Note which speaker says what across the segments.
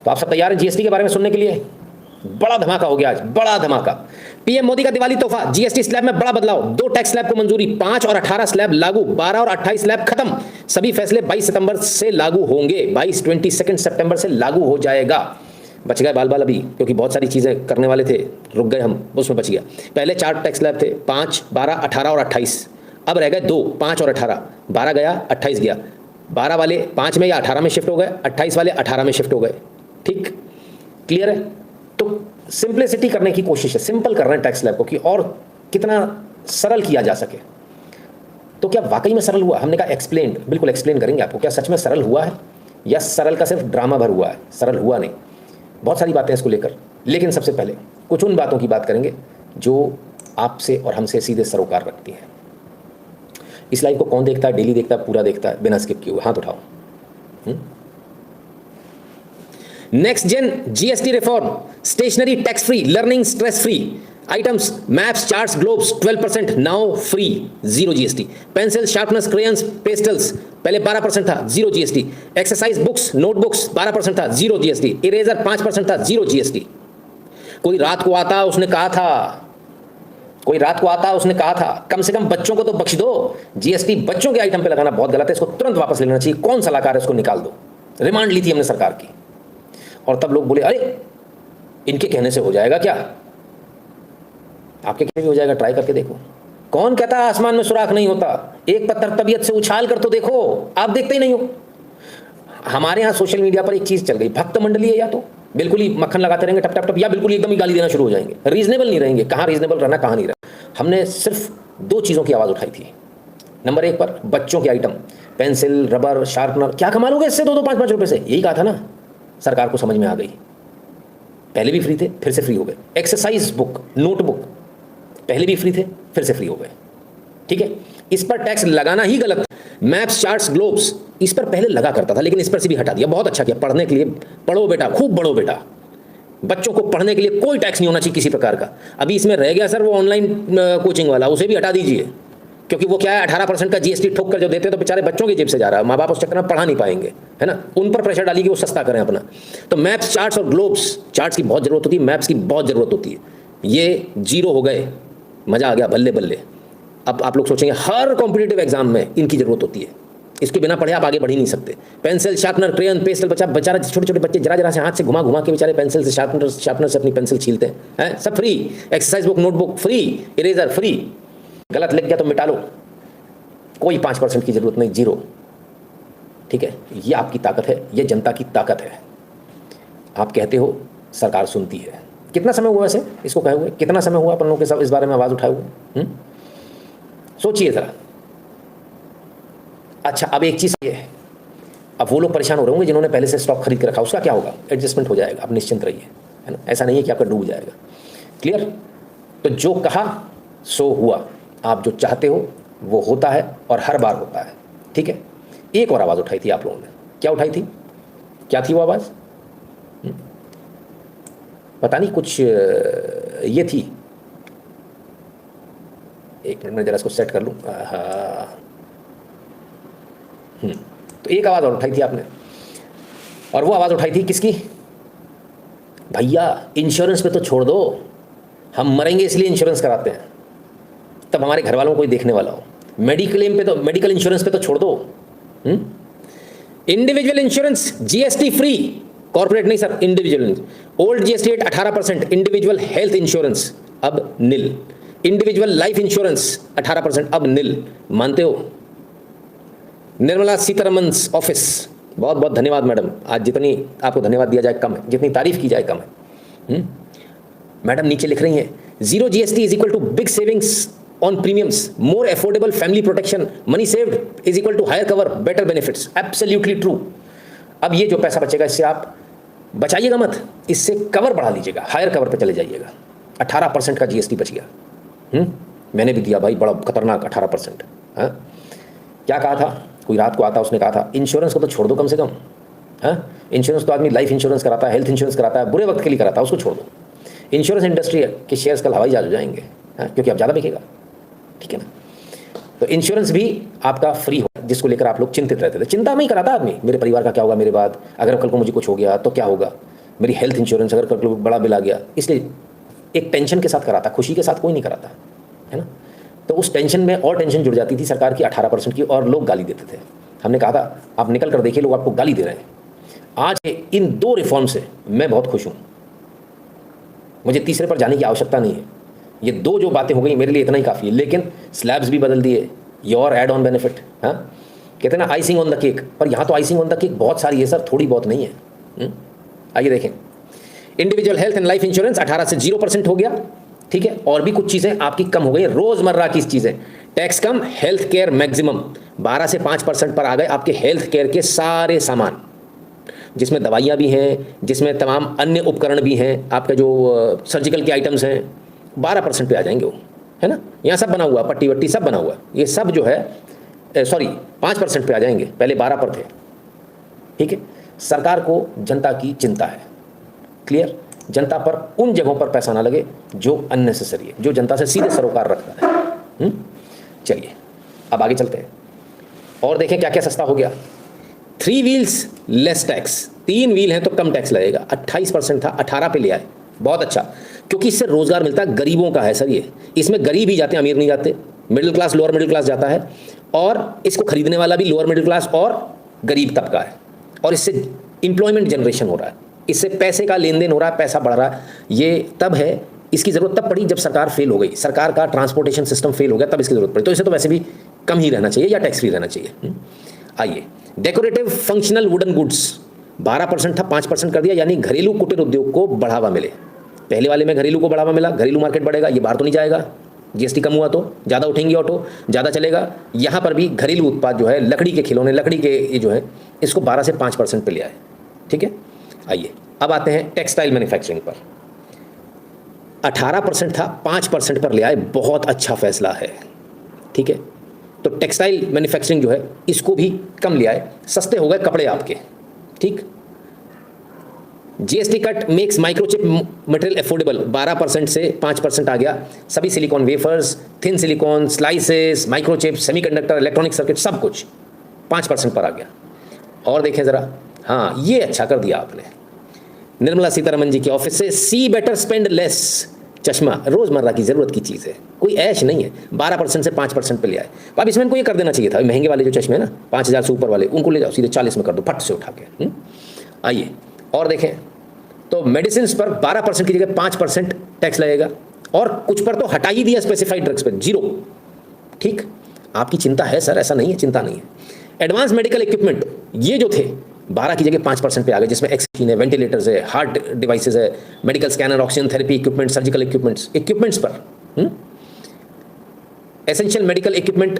Speaker 1: तो आप सब तैयार हैं जीएसटी के बारे में सुनने के लिए? बड़ा धमाका हो गया आज, बड़ा धमाका। पीएम मोदी का दिवाली तोहफा, जीएसटी स्लैब में बड़ा बदलाव, 2 टैक्स स्लैब को मंजूरी, 5 और 18 स्लैब लागू, 12 और 28 स्लैब खत्म। सभी फैसले 22 सितंबर से लागू होंगे, 22 सितंबर से लागू हो जाएगा। बच गए बाल बाल अभी, क्योंकि बहुत सारी चीजें करने वाले थे, रुक गए हम, उसमें बच गया। पहले 4 टैक्स स्लैब थे, 5, 12, 18 और 28। अब रह गए 2, 5 और 18। 12 गया, 28 गया। 12 वाले 5 में या 18 में शिफ्ट हो गए, 28 वाले 18 में शिफ्ट हो गए। ठीक, क्लियर है? तो सिंपलिसिटी करने की कोशिश है, सिंपल कर रहे हैं टैक्स स्लैब को कि और कितना सरल किया जा सके। तो क्या वाकई में सरल हुआ? हमने कहा एक्सप्लेन, बिल्कुल एक्सप्लेन करेंगे आपको, क्या सच में सरल हुआ है या सरल का सिर्फ ड्रामा भर हुआ है? सरल हुआ नहीं, बहुत सारी बातें इसको लेकर। लेकिन सबसे पहले कुछ उन बातों की बात करेंगे जो आपसे और हमसे सीधे सरोकार रखती हैं। इस लाइव को कौन देखता है? डेली देखता है, पूरा देखता है, बिना स्किप किए हुए? हाथ उठाओ। Next gen GST reform, stationery tax free, learning stress free items, maps, charts, globes 12% now free, 0 GST. Pencil, sharpeners, crayons, pastels पहले 12% था, 0 जीएसटी। एक्सरसाइज बुक्स, नोटबुक्स 12% था, 0 जीएसटी। इरेजर 5% था, 0 जीएसटी। कोई रात को आता, उसने कहा था कम से कम बच्चों को तो बख्श दो। जीएसटी बच्चों के आइटम पे लगाना बहुत गलत है, इसको तुरंत वापस लेना चाहिए। कौन सलाहकार है, इसको निकाल दो। रिमांड ली थी हमने सरकार की, और तब लोग बोले अरे इनके कहने से हो जाएगा क्या? आपके कहने भी हो जाएगा, ट्राई करके देखो। कौन कहता है आसमान में सुराख नहीं होता? एक पत्थर तबीयत से उछाल कर तो देखो, आप देखते ही नहीं हो। हमारे यहाँ सोशल मीडिया पर एक चीज चल गई, भक्त मंडली है, या तो बिल्कुल ही मक्खन लगाते रहेंगे टप टप टप, या बिल्कुल एकदम ही गाली देना शुरू हो जाएंगे, रीजनेबल नहीं रहेंगे। कहाँ रीजनेबल रहना, कहाँ नहीं रहना। हमने सिर्फ 2 चीज़ों की आवाज़ उठाई थी। नंबर 1 पर बच्चों के आइटम, पेंसिल, रबर, शार्पनर, क्या कमा लोगे इससे 2-2, 5-5 रुपए से? यही कहा था ना, सरकार को समझ में आ गई। पहले भी फ्री थे, फिर से फ्री हो गए। एक्सरसाइज बुक, नोटबुक पहले भी फ्री थे, फिर से फ्री हो गए। ठीक है, इस पर टैक्स लगाना ही गलत। मैप्स, चार्ट्स, ग्लोब्स इस पर पहले लगा करता था, लेकिन इस पर से भी हटा दिया। बहुत अच्छा किया, पढ़ने के लिए पढ़ो बेटा, खूब पढ़ो बेटा। बच्चों को पढ़ने के लिए कोई टैक्स नहीं होना चाहिए किसी प्रकार का। अभी इसमें रह गया सर वो ऑनलाइन कोचिंग वाला, उसे भी हटा दीजिए, क्योंकि वो क्या है, 18% का जीएसटी ठोक कर जो देते हैं तो बेचारे बच्चों की जेब से जा रहा है। माँ बाप उस चक्कर में पढ़ा नहीं पाएंगे, है ना। उन पर प्रेशर डालिए कि वो सस्ता करें अपना। तो मैप्स, चार्ट्स और ग्लोब्स, चार्ट्स की बहुत जरूरत होती है, मैप्स की बहुत जरूरत होती है। ये 0 हो गए, मजा आ गया, बल्ले बल्ले। अब आप लोग सोचेंगे हर कॉम्पिटिटिव एग्जाम में इनकी जरूरत होती है, इसके बिना पढ़े आप आगे बढ़ ही नहीं सकते। पेंसिल, शार्पनर, क्रेयन, पेस्टल, बेचारा छोटे छोटे बच्चे जरा से हाथ से घुमा घुमा के बेचारे पेंसिल से, शार्पनर से अपनी पेंसिल छीलते हैं, सब free. Exercise book, notebook free, eraser free. गलत लिख गया तो मिटा लो, कोई 5% की जरूरत नहीं, 0। ठीक है, ये आपकी ताकत है, ये जनता की ताकत है। आप कहते हो सरकार सुनती है। कितना समय हुआ वैसे इसको कहे हुए? कितना समय हुआ अपन लोगों के सब इस बारे में आवाज उठाए हुए? सोचिए जरा। अच्छा, अब एक चीज ये है, अब वो लोग परेशान हो रहे होंगे जिन्होंने पहले से स्टॉक खरीद के रखा, उसका क्या होगा? एडजस्टमेंट हो जाएगा, आप निश्चिंत रहिए, है ना। ऐसा नहीं है कि आपका डूब जाएगा। क्लियर? तो जो कहा सो हुआ, आप जो चाहते हो वो होता है, और हर बार होता है। ठीक है, एक और आवाज उठाई थी आप लोगों ने, क्या उठाई थी? क्या थी वो आवाज? पता नहीं, कुछ ये थी। एक मिनट में जरा इसको सेट कर लूं। तो एक आवाज और उठाई थी आपने, और वो आवाज उठाई थी किसकी? भैया इंश्योरेंस पे तो छोड़ दो, हम मरेंगे इसलिए इंश्योरेंस कराते हैं, तब हमारे घर वालों को कोई देखने वाला हो। मेडिक्लेम पे तो, मेडिकल इंश्योरेंस पे तो छोड़ दो। Individual insurance GST free, corporate नहीं sir, individual. Old GST rate 18%, individual health insurance अब निल, इंडिविजुअल लाइफ इंश्योरेंस 18% अब निल। मानते हो? निर्मला सीतारमन ऑफिस, बहुत बहुत धन्यवाद मैडम। आज जितनी आपको धन्यवाद दिया जाए कम है, जितनी तारीफ की जाए कम है। मैडम नीचे लिख रही हैं 0 GST is equal to big savings on premiums, more affordable family protection, money saved is equal to higher cover, better benefits. Absolutely true. अब ये जो पैसा बचेगा इससे आप बचाइएगा मत, इससे कवर बढ़ा लीजिएगा, हायर कवर पे चले जाइएगा। 18% का जीएसटी बच गया। मैंने भी दिया भाई, बड़ा खतरनाक 18%। क्या कहा था? कोई रात को आता, उसने कहा था इंश्योरेंस को तो छोड़ दो कम से कम। इंश्योरेंस तो आदमी लाइफ इंश्योरेंस कराता है, हेल्थ इंश्योरेंस कराता है, बुरे वक्त के लिए कराता है, उसको छोड़ दो। इंश्योरेंस इंडस्ट्री के शेयर्स कल हवाई जहाज हो जाएंगे, क्योंकि अब ज़्यादा बिकेगा। ठीक है ना। तो इंश्योरेंस भी आपका फ्री हो, जिसको लेकर आप लोग चिंतित रहते थे। चिंता में ही कराता आदमी, मेरे परिवार का क्या होगा मेरे बाद, अगर कल को मुझे कुछ हो गया तो क्या होगा। मेरी हेल्थ इंश्योरेंस अगर कभी बड़ा बिल आ गया, इसलिए एक टेंशन के साथ कराता, खुशी के साथ कोई नहीं कराता, है ना। तो उस टेंशन में और टेंशन जुड़ जाती थी सरकार की 18% की, और लोग गाली देते थे। हमने कहा था आप निकल कर देखिए, लोग आपको गाली दे रहे हैं। आज इन 2 रिफॉर्म से मैं बहुत खुश हूँ, मुझे तीसरे पर जाने की आवश्यकता नहीं है। ये 2 जो बातें हो गई मेरे लिए इतना ही काफ़ी है। लेकिन स्लैब्स भी बदल दिए, योर एड ऑन बेनिफिट, हाँ कहते हैं ना आइसिंग ऑन द केक, पर यहाँ तो आइसिंग ऑन द केक बहुत सारी है सर, थोड़ी बहुत नहीं है। आइए देखें, individual health and life insurance 18 से 0% हो गया, ठीक है। और भी कुछ चीज़ें आपकी कम हो गई, रोज़मर्रा की चीज़ें, टैक्स कम, हेल्थ केयर मैक्सिमम 12 से 5% पर आ गए आपके हेल्थ केयर के सारे सामान, जिसमें दवाइयाँ भी हैं, जिसमें तमाम अन्य उपकरण भी हैं, आपके जो सर्जिकल के आइटम्स हैं 12% पे आ जाएंगे वो, है ना। यहाँ सब बना हुआ, पट्टी वट्टी सब बना हुआ, ये सब जो है सॉरी 5% पे आ जाएंगे, पहले 12 पर थे, ठीक है। सरकार को जनता की चिंता है, क्लियर। जनता पर उन जगहों पर पैसा ना लगे जो अननेसेसरी है, जो जनता से सीधे सरोकार रखता है। चलिए अब आगे चलते हैं और देखें क्या क्या सस्ता हो गया। 3 व्हील्स लेस टैक्स, 3 व्हील हैं तो कम टैक्स लगेगा। 28% था, 18 पे ले आए, बहुत अच्छा, क्योंकि इससे रोजगार मिलता है, गरीबों का है सर ये। इसमें गरीब ही जाते हैं, अमीर नहीं जाते, middle class lower middle class जाता है, और इसको खरीदने वाला भी लोअर मिडिल क्लास और गरीब तबका है। और इससे एम्प्लॉयमेंट जनरेशन हो रहा है, इससे पैसे का लेन देन हो रहा है, पैसा बढ़ रहा है। ये तब है, इसकी ज़रूरत तब पड़ी जब सरकार फेल हो गई, सरकार का ट्रांसपोर्टेशन सिस्टम फेल हो गया, तब इसकी ज़रूरत पड़ी। तो इसे तो वैसे भी कम ही रहना चाहिए या टैक्स फ्री रहना चाहिए। आइए, डेकोरेटिव फंक्शनल वुडन गुड्स 12% था, 5% कर दिया, यानी घरेलू कुटीर उद्योग को बढ़ावा मिले। पहले वाले में घरेलू को बढ़ावा मिला, घरेलू मार्केट बढ़ेगा, ये बाहर तो नहीं जाएगा, जीएसटी कम हुआ तो ज़्यादा उठेंगे ऑटो, ज़्यादा चलेगा। यहाँ पर भी घरेलू उत्पाद जो है, लकड़ी के खिलौने, लकड़ी के ये जो है, इसको 12 से 5% पे ले आए, ठीक है। आइए अब आते हैं टेक्सटाइल मैन्युफैक्चरिंग पर। 18% था, 5% पर ले आए, बहुत अच्छा फैसला है, ठीक है। तो टेक्सटाइल मैन्युफैक्चरिंग जो है इसको भी कम ले आए, सस्ते हो गए कपड़े आपके, ठीक। GST cut makes microchip material affordable, 12% से 5% आ गया। सभी silicon wafers, thin silicon, slices, microchip, semiconductor, electronic circuit, सब कुछ 5% पर आ गया। और देखें ज़रा, हाँ ये अच्छा कर दिया आपने, निर्मला सीतारमन जी के ऑफिस से, सी बेटर स्पेंड लेस, चश्मा रोज़मर्रा की ज़रूरत की चीज़ है, कोई ऐश नहीं है, 12% से 5% पे ले आए। अब इसमें इनको ये कर देना चाहिए था, महंगे वाले जो चश्मे हैं ना 5000 से ऊपर वाले, उनको ले जाओ सीधे 40 में कर दो, फट से उठा के। आइए और देखें, तो मेडिसिन पर 12% की जगह 5% टैक्स लगेगा, और कुछ पर तो हटा ही दिया, स्पेसिफाइड ड्रग्स पर 0, ठीक। आपकी चिंता है सर, ऐसा नहीं है, चिंता नहीं है। एडवांस मेडिकल इक्विपमेंट ये जो थे 12 की जगह 5% पे आ गए, जिसमें एक्सक्रीन है, वेंटिलेटर्स है, हार्ट डिवाइसेस है, medical scanner, oxygen therapy equipment, surgical equipments पर essential medical equipment,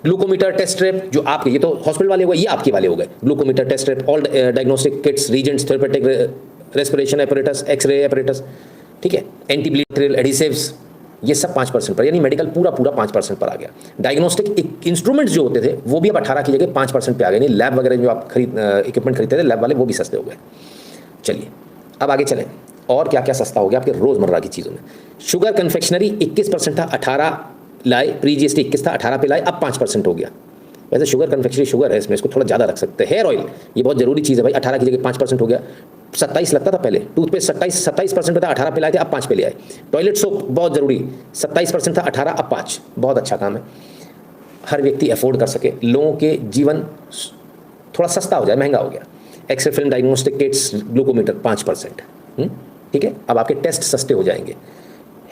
Speaker 1: glucometer, test strip, जो आपके, ये तो हॉस्पिटल वाले हो गए, ये आपके वाले हो गए, glucometer, test strip, all diagnostic kits, reagents, therapeutic respiration apparatus, x-ray apparatus, ठीक है, एंटी ब्लीड एडिसिव्स, ये सब 5% पर, यानी मेडिकल पूरा 5% पर आ गया। डायग्नोस्टिक इंस्ट्रूमेंट्स जो होते थे वो भी अब 18 की जगह 5% पे आ गए, यानी लैब वगैरह जो आप इक्विपमेंट खरीदते थे लैब वाले, वो भी सस्ते हो गए। चलिए अब आगे चलें, और क्या क्या सस्ता हो गया आपके रोज़मर्रा की चीज़ों में। शुगर कन्फेक्शनरी 21% था, 18 लाए, प्री जीएसटी 21 था, 18 पे लाए, अब 5% हो गया। वैसे शुगर कन्फेक्शनरी शुगर है, इसमें इसको थोड़ा ज़्यादा रख सकते हैं। हेयर ऑयल ये बहुत ज़रूरी चीज़ है भाई, 18 की जगह 5% हो गया। 27 लगता था पहले, टूथपेस्ट 27% था, 18 पे लाए थे, अब 5 पे ले आए। टॉयलेट सोप बहुत ज़रूरी, 27% था, 18 अब 5, बहुत अच्छा काम है। हर व्यक्ति अफोर्ड कर सके, लोगों के जीवन थोड़ा सस्ता हो जाए, महंगा हो गया। X-ray film, diagnostic kits, glucometer 5%, ठीक है। अब आपके टेस्ट सस्ते हो जाएंगे।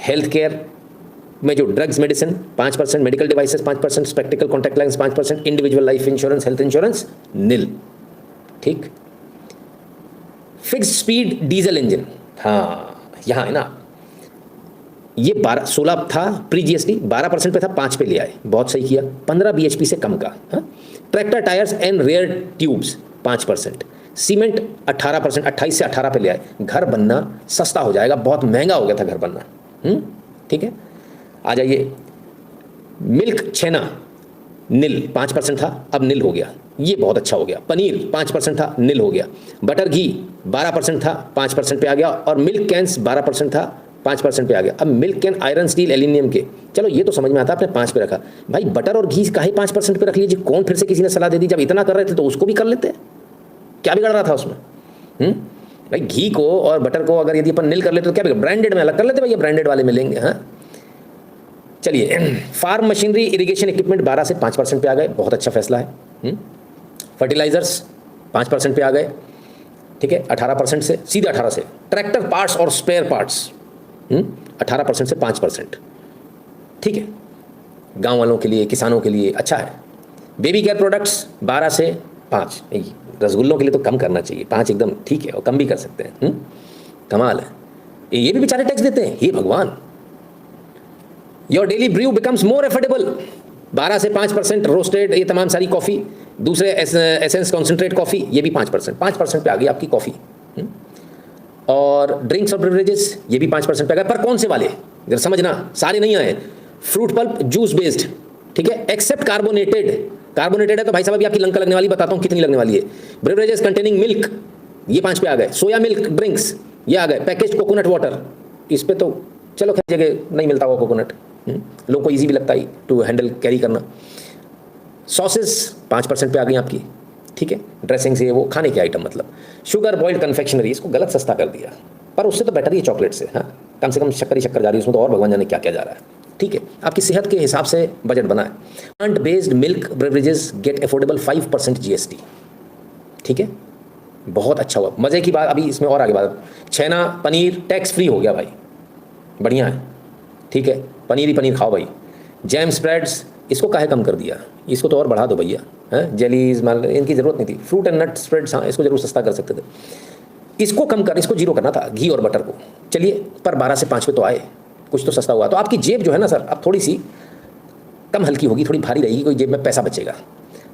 Speaker 1: हेल्थ केयर में जो drugs medicine 5%, medical devices 5%, spectacle contact lens 5%, individual life insurance, health insurance nil, ठीक। फिक्स्ड स्पीड डीजल इंजन, हाँ यहाँ है ना, ये 16 था प्री जीएसटी, 12% पे था, 5 पे ले आए, बहुत सही किया। 15 bhp से कम का। हाँ, tractor tyres and rear tubes 5%, cement 18%, 28 से 18 पे ले आए। घर बनना सस्ता हो जाएगा, बहुत महंगा हो गया था घर बनना, ठीक है। आ जाइए, मिल्क छेना नील 5% था, अब नील हो गया, ये बहुत अच्छा हो गया। पनीर 5% था, नील हो गया। बटर घी 12% था, 5% पे आ गया। और मिल्क कैंस 12% था, 5% पे आ गया। अब milk can iron steel aluminium के, चलो ये तो समझ में आता, आपने 5 पे रखा। भाई बटर और घी काहे 5% पे रख लीजिए, कौन फिर से किसी ने सलाह दे दी, जब इतना कर रहे थे तो उसको भी कर लेते, क्या बिगड़ रहा था उसमें। भाई घी को और बटर को अगर यदि अपन नील कर लेते तो क्या ब्रांडेड में अलग कर लेते भाई, ये ब्रांडेड वाले मिलेंगे। हाँ चलिए, फार्म मशीनरी इरिगेशन इक्विपमेंट 12 से 5% पे आ गए, बहुत अच्छा फैसला है। फर्टिलाइजर्स 5% पे आ गए, ठीक है, 18% से सीधे 18 से। ट्रैक्टर पार्ट्स और स्पेयर पार्ट्स 18% से 5%, ठीक है, गांव वालों के लिए, किसानों के लिए अच्छा है। बेबी केयर प्रोडक्ट्स 12 से 5, रसगुल्लों के लिए तो कम करना चाहिए, 5 एकदम ठीक है, और कम भी कर सकते हैं। कमाल है, ये भी बेचारे टैक्स देते हैं, हे भगवान। Your daily brew becomes more affordable, 12 से 5%। रोस्टेड, ये तमाम सारी कॉफ़ी, दूसरे एसेंस कॉन्सेंट्रेट कॉफ़ी, ये भी 5% पे आ गई आपकी कॉफ़ी। और ड्रिंक्स और बेवरेजेस ये भी 5% पे आ गए, पर कौन से वाले, जरा समझना, सारे नहीं आए। फ्रूट पल्प जूस बेस्ड, ठीक है, एक्सेप्ट कार्बोनेटेड। कार्बोनेटेड है तो भाई साहब अभी आपकी लंका लगने वाली, बताता हूँ कितनी लगने वाली है। बेवरेजेस कंटेनिंग मिल्क, ये 5 पे आ गए। सोया मिल्क ड्रिंक्स, ये आ गए। पैकेज कोकोनट वाटर, इस पे तो चलो खैर जगह नहीं मिलता हुआ कोकोनट, लोगों को ईजी भी लगता है टू हैंडल कैरी करना। सॉसेस 5% पे आ गई आपकी, ठीक है, ड्रेसिंग से वो खाने के आइटम मतलब। शुगर बॉइल्ड कन्फेक्शनरी, इसको गलत सस्ता कर दिया, पर उससे तो बेटर ही है चॉकलेट से। हाँ, कम से कम शक्कर ही शक्कर जा रही है उसमें, तो और भगवान जाने क्या क्या जा रहा है, ठीक है। आपकी सेहत के हिसाब से बजट बना है। Plant based milk beverages get affordable 5% GST, ठीक है, बहुत अच्छा हुआ। मज़े की बात अभी इसमें और आगे बात, छेना पनीर टैक्स फ्री हो गया भाई, बढ़िया है, ठीक है, पनीर ही पनीर खाओ भाई। जैम स्प्रेड्स, इसको काहे कम कर दिया, इसको तो और बढ़ा दो भैया। हैं, जेलीज माल इनकी ज़रूरत नहीं थी। फ्रूट एंड नट स्प्रेड्स, हाँ इसको जरूर सस्ता कर सकते थे, इसको कम कर, इसको जीरो करना था, घी और बटर को। चलिए, पर 12 से 5 पे तो आए, कुछ तो सस्ता हुआ। तो आपकी जेब जो है ना सर, अब थोड़ी सी कम हल्की होगी, थोड़ी भारी रहेगी, कोई जेब में पैसा बचेगा।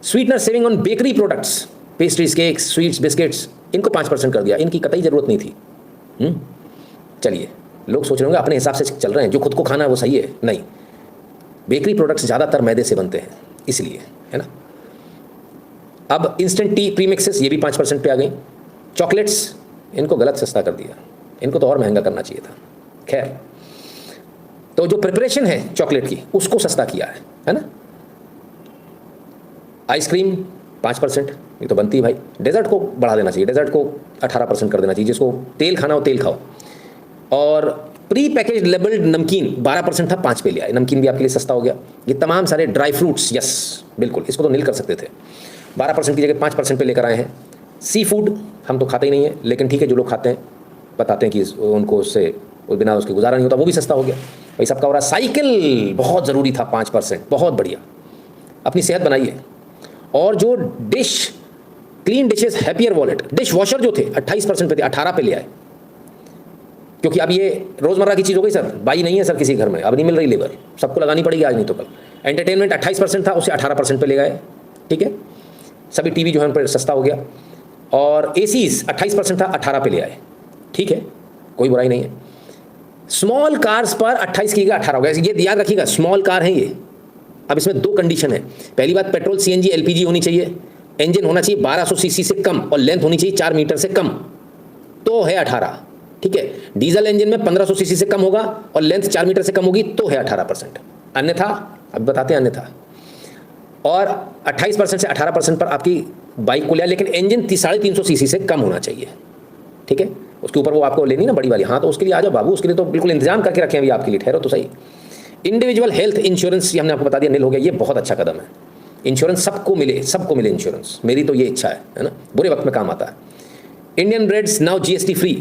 Speaker 1: Sweetener saving on bakery products, pastries, cakes, sweets, biscuits, इनको 5% कर दिया, इनकी कतई ज़रूरत नहीं थी। चलिए, लोग सोच रहे होंगे अपने हिसाब से चल रहे हैं, जो खुद को खाना है वो सही है, नहीं। बेकरी प्रोडक्ट्स ज़्यादातर मैदे से बनते हैं, इसलिए, है ना। अब इंस्टेंट टी प्रीमिक्सेस, ये भी 5% पे आ गई। चॉकलेट्स, इनको गलत सस्ता कर दिया, इनको तो और महंगा करना चाहिए था। खैर, तो जो प्रिपरेशन है चॉकलेट की, उसको सस्ता किया है ना। आइसक्रीम 5%, ये तो बनती है भाई। डेजर्ट को बढ़ा देना चाहिए, डेजर्ट को 18% कर देना चाहिए, जिसको तेल खाना हो तेल खाओ। और प्री पैकेज लेबल्ड नमकीन 12% था, 5 पे ले आए, नमकीन भी आपके लिए सस्ता हो गया। ये तमाम सारे ड्राई फ्रूट्स, यस बिल्कुल, इसको तो नील कर सकते थे, 12% की जगह 5% पे लेकर आए हैं। सी फूड हम तो खाते ही नहीं है, लेकिन ठीक है, जो लोग खाते हैं बताते हैं कि उनको उससे बिना उसके गुजारा नहीं होता, वो भी सस्ता हो गया भाई। सबका हो रहा। साइकिल बहुत ज़रूरी था, 5%, बहुत बढ़िया, अपनी सेहत बनाइए। और जो dish clean dishes happier wallet, dish washer जो थे 28% पे थे, 18 पे ले आए, क्योंकि अब ये रोज़मर्रा की चीज़ हो गई सर, बाई नहीं है सर किसी घर में, अब नहीं मिल रही लेबर, सबको लगानी पड़ेगी आज नहीं तो कल। एंटरटेनमेंट 28% था, उसे 18% पे ले गए, ठीक है। सभी टीवी जो है उन पर सस्ता हो गया। और एसीज 28% था, 18 पे ले आए, ठीक है, कोई बुराई नहीं है। स्मॉल कार्स पर 28 की जगह 18 हो गया, ये याद रखिएगा, स्मॉल कार है ये। अब इसमें 2 कंडीशन है। पहली बात, पेट्रोल CNG LPG होनी चाहिए, इंजन होना चाहिए 1200 सीसी से कम, और लेंथ होनी चाहिए 4 मीटर से कम, तो है 18, ठीक है। डीजल इंजन में 1500 सीसी से कम होगा और लेंथ 4 मीटर से कम होगी, तो है 18%, अन्यथा अब बताते हैं अन्यथा। और 28% से 18% पर आपकी बाइक को लिया, लेकिन इंजन 350 सीसी से कम होना चाहिए, ठीक है। उसके ऊपर वो आपको लेनी ना बड़ी वाली, हाँ तो उसके लिए आ जाओ बाबू, उसके लिए तो बिल्कुल इंतजाम करके रखे हैं अभी आपके लिए, ठहरो तो सही। इंडिविजुअल हेल्थ इंश्योरेंस, हमने आपको बता दिया, नील हो गया, ये बहुत अच्छा कदम है। इंश्योरेंस सबको मिले इंश्योरेंस, मेरी तो ये इच्छा है ना, बुरे वक्त में काम आता है। Indian breads now GST free,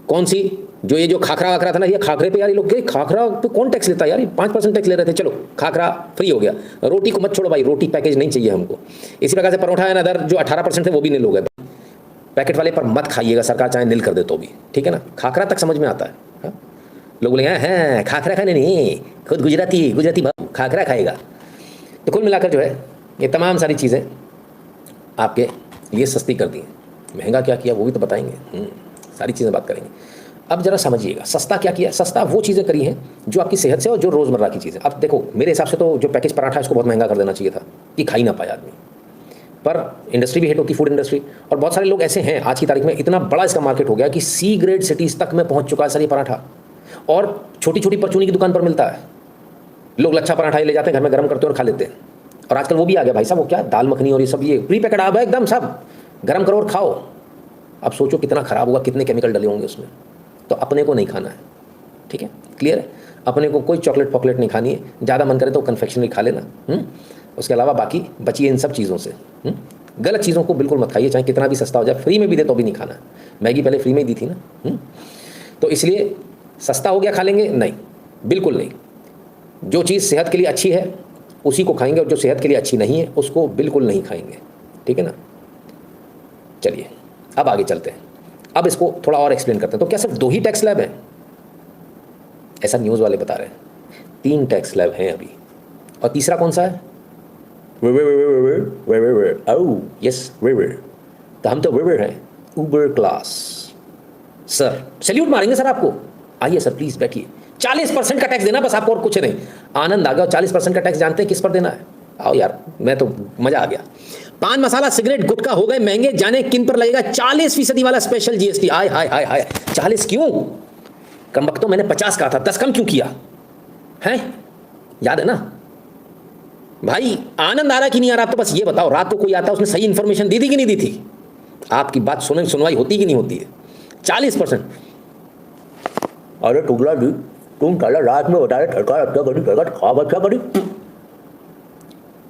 Speaker 1: कौन सी, जो ये जो खाखरा वाखरा था ना, ये खाखरे पे यार ये लोग के खाखरा पे कौन टैक्स लेता है यार, 5% टैक्स ले रहे थे, चलो खाखरा फ्री हो गया। रोटी को मत छोड़ो भाई, रोटी पैकेज नहीं चाहिए हमको। इसी प्रकार से परोठा है ना, अदर जो 18% थे वो भी नील हो गए, पैकेट वाले पर मत खाइएगा, सरकार चाहे नील कर दे तो भी, ठीक है ना। खाखरा तक समझ में आता है, हाँ? लोग बोलेंगे हाँ खाखरा खाने नहीं, खुद गुजराती बाबू खाखरा खाएगा। तो कुल मिलाकर जो है ये तमाम सारी चीज़ें आपके लिए सस्ती कर दी हैं। महंगा क्या किया वो भी तो बताएंगे, सारी चीज़ें बात करेंगे। अब जरा समझिएगा, सस्ता क्या किया। सस्ता वो चीज़ें करी हैं जो आपकी सेहत से और जो रोज़मर्रा की चीज़ें। अब देखो, मेरे हिसाब से तो जो पैकेज पराठा है इसको बहुत महंगा कर देना चाहिए था कि खा ही ना पाए आदमी, पर इंडस्ट्री भी हिट होती, फूड इंडस्ट्री। और बहुत सारे लोग ऐसे हैं आज की तारीख में, इतना बड़ा इसका मार्केट हो गया कि C ग्रेड सिटीज़ तक में पहुँच चुका है सर ये पराठा, और छोटी छोटी परचूनी की दुकान पर मिलता है। लोग लच्छा पराठा ले जाते हैं, घर में गर्म करते हैं और खा लेते हैं। और आजकल वो भी आ गया भाई साहब, वो क्या दाल मखनी और ये सब, ये प्री पैकेट आ गया एकदम, सब गर्म करो और खाओ। अब सोचो कितना ख़राब होगा, कितने केमिकल डले होंगे उसमें। तो अपने को नहीं खाना है, ठीक है, क्लियर है। अपने को कोई चॉकलेट पॉकलेट नहीं खानी है, ज़्यादा मन करे तो कन्फेक्शनरी खा लेना। उसके अलावा बाकी बचिए इन सब चीज़ों से। गलत चीज़ों को बिल्कुल मत खाइए, चाहे कितना भी सस्ता हो जाए, फ्री में भी दे तो भी नहीं खाना। मैगी पहले फ्री में ही दी थी ना। तो इसलिए सस्ता हो गया खा लेंगे, नहीं, बिल्कुल नहीं। जो चीज़ सेहत के लिए अच्छी है उसी को खाएंगे, और जो सेहत के लिए अच्छी नहीं है उसको बिल्कुल नहीं खाएंगे, ठीक है ना। चलिए अब आगे चलते हैं, अब इसको थोड़ा और एक्सप्लेन करते हैं। तो क्या सिर्फ 2 ही टैक्स स्लैब हैं? ऐसा न्यूज़ वाले बता रहे हैं, 3 टैक्स स्लैब हैं अभी। और तीसरा कौन सा है? यस, तो हम तो वेवर हैं, ऊबर क्लास। सर सैल्यूट मारेंगे सर आपको। आइए सर प्लीज बैठिए। 40% का टैक्स देना बस आपको, और कुछ नहीं। आनंद आ गया। 40% का टैक्स जानते हैं किस पर देना है? आओ यार, मैं तो मजा आ गया। पान मसाला सिगरेट गुटखा हो गए महंगे, जाने किन पर लगेगा 40% वाला स्पेशल जीएसटी। आय हाय हाय हाय, 40 क्यों? कम वक्त तो मैंने 50 कहा था, 10 कम क्यों किया है? याद है ना भाई? आनंद आ रहा कि नहीं आ रहा? आप तो बस ये बताओ, रात को कोई आता उसने सही इंफॉर्मेशन दी थी कि नहीं दी थी? आपकी बात सुनवाई होती कि नहीं होती है? 40%। अरे टुकड़ा जी, तुम साला रात में बता रहे ठड़का रखता करी खा बच्चा करी।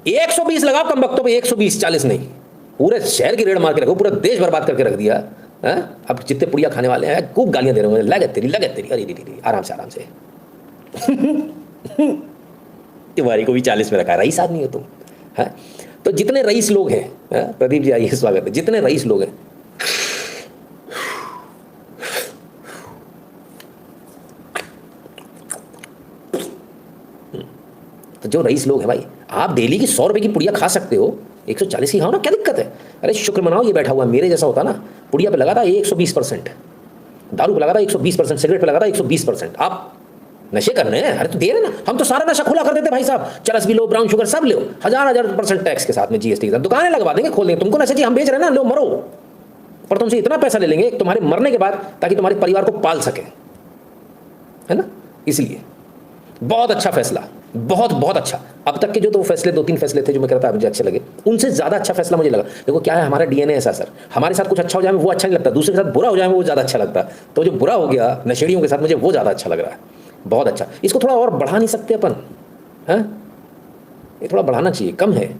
Speaker 1: 120 लगाओ कम वक्तों पे, 120, 40 नहीं। पूरे शहर की रेड मार के रखो, पूरा देश बर्बाद करके रख दिया है। अब जितने पुड़िया खाने वाले हैं खूब गालियां दे रहे होंगे, लगे तेरी लगे तेरी। अरे आराम से आराम से। तुम्हारी को भी 40 में रखा, रईस आदमी हो तुम है। तो जितने रईस लोग हैं, प्रदीप जी आइए, स्वागत है। जितने रईस लोग हैं, तो जो रईस लोग हैं भाई, आप डेली की 100 रुपए की पुड़िया खा सकते हो, 140 की खाओ ना, क्या दिक्कत है? अरे शुक्र मनाओ ये बैठा हुआ मेरे जैसा होता ना, पुड़िया पे लगा था 120%, दारू पे लगा था 120%, सिगरेट पे लगा था 120%। आप नशे करने हैं? अरे तो दे रहे ना, हम तो सारा नशा खुला कर देते भाई साहब। चरस भी लो, ब्राउन शुगर सब लो, 1000% टैक्स के साथ में, जीएसटी के साथ दुकानें लगवा देंगे, खोल देंगे। तुमको नशा जी हम बेच रहे हैं ना, लो मरो, पर तुमसे इतना पैसा ले लेंगे तुम्हारे मरने के बाद, ताकि तुम्हारे परिवार को पाल सके, है ना। इसलिए बहुत अच्छा फैसला, बहुत बहुत अच्छा। अब तक के जो 2 फैसले, 2-3 फैसले थे जो मैं कहता मुझे अच्छे लगे, उनसे ज़्यादा अच्छा फैसला मुझे लगा। देखो क्या है, हमारा डीएनए ऐसा सर, हमारे साथ कुछ अच्छा हो जाए वो अच्छा नहीं लगता, दूसरे के साथ बुरा हो जाए वो ज़्यादा अच्छा लगता। तो जो बुरा हो गया नशेड़ियों के साथ, मुझे वो ज़्यादा अच्छा लग रहा है, बहुत अच्छा। इसको थोड़ा और बढ़ा नहीं सकते अपन? हैं, ये थोड़ा बढ़ाना चाहिए, कम है।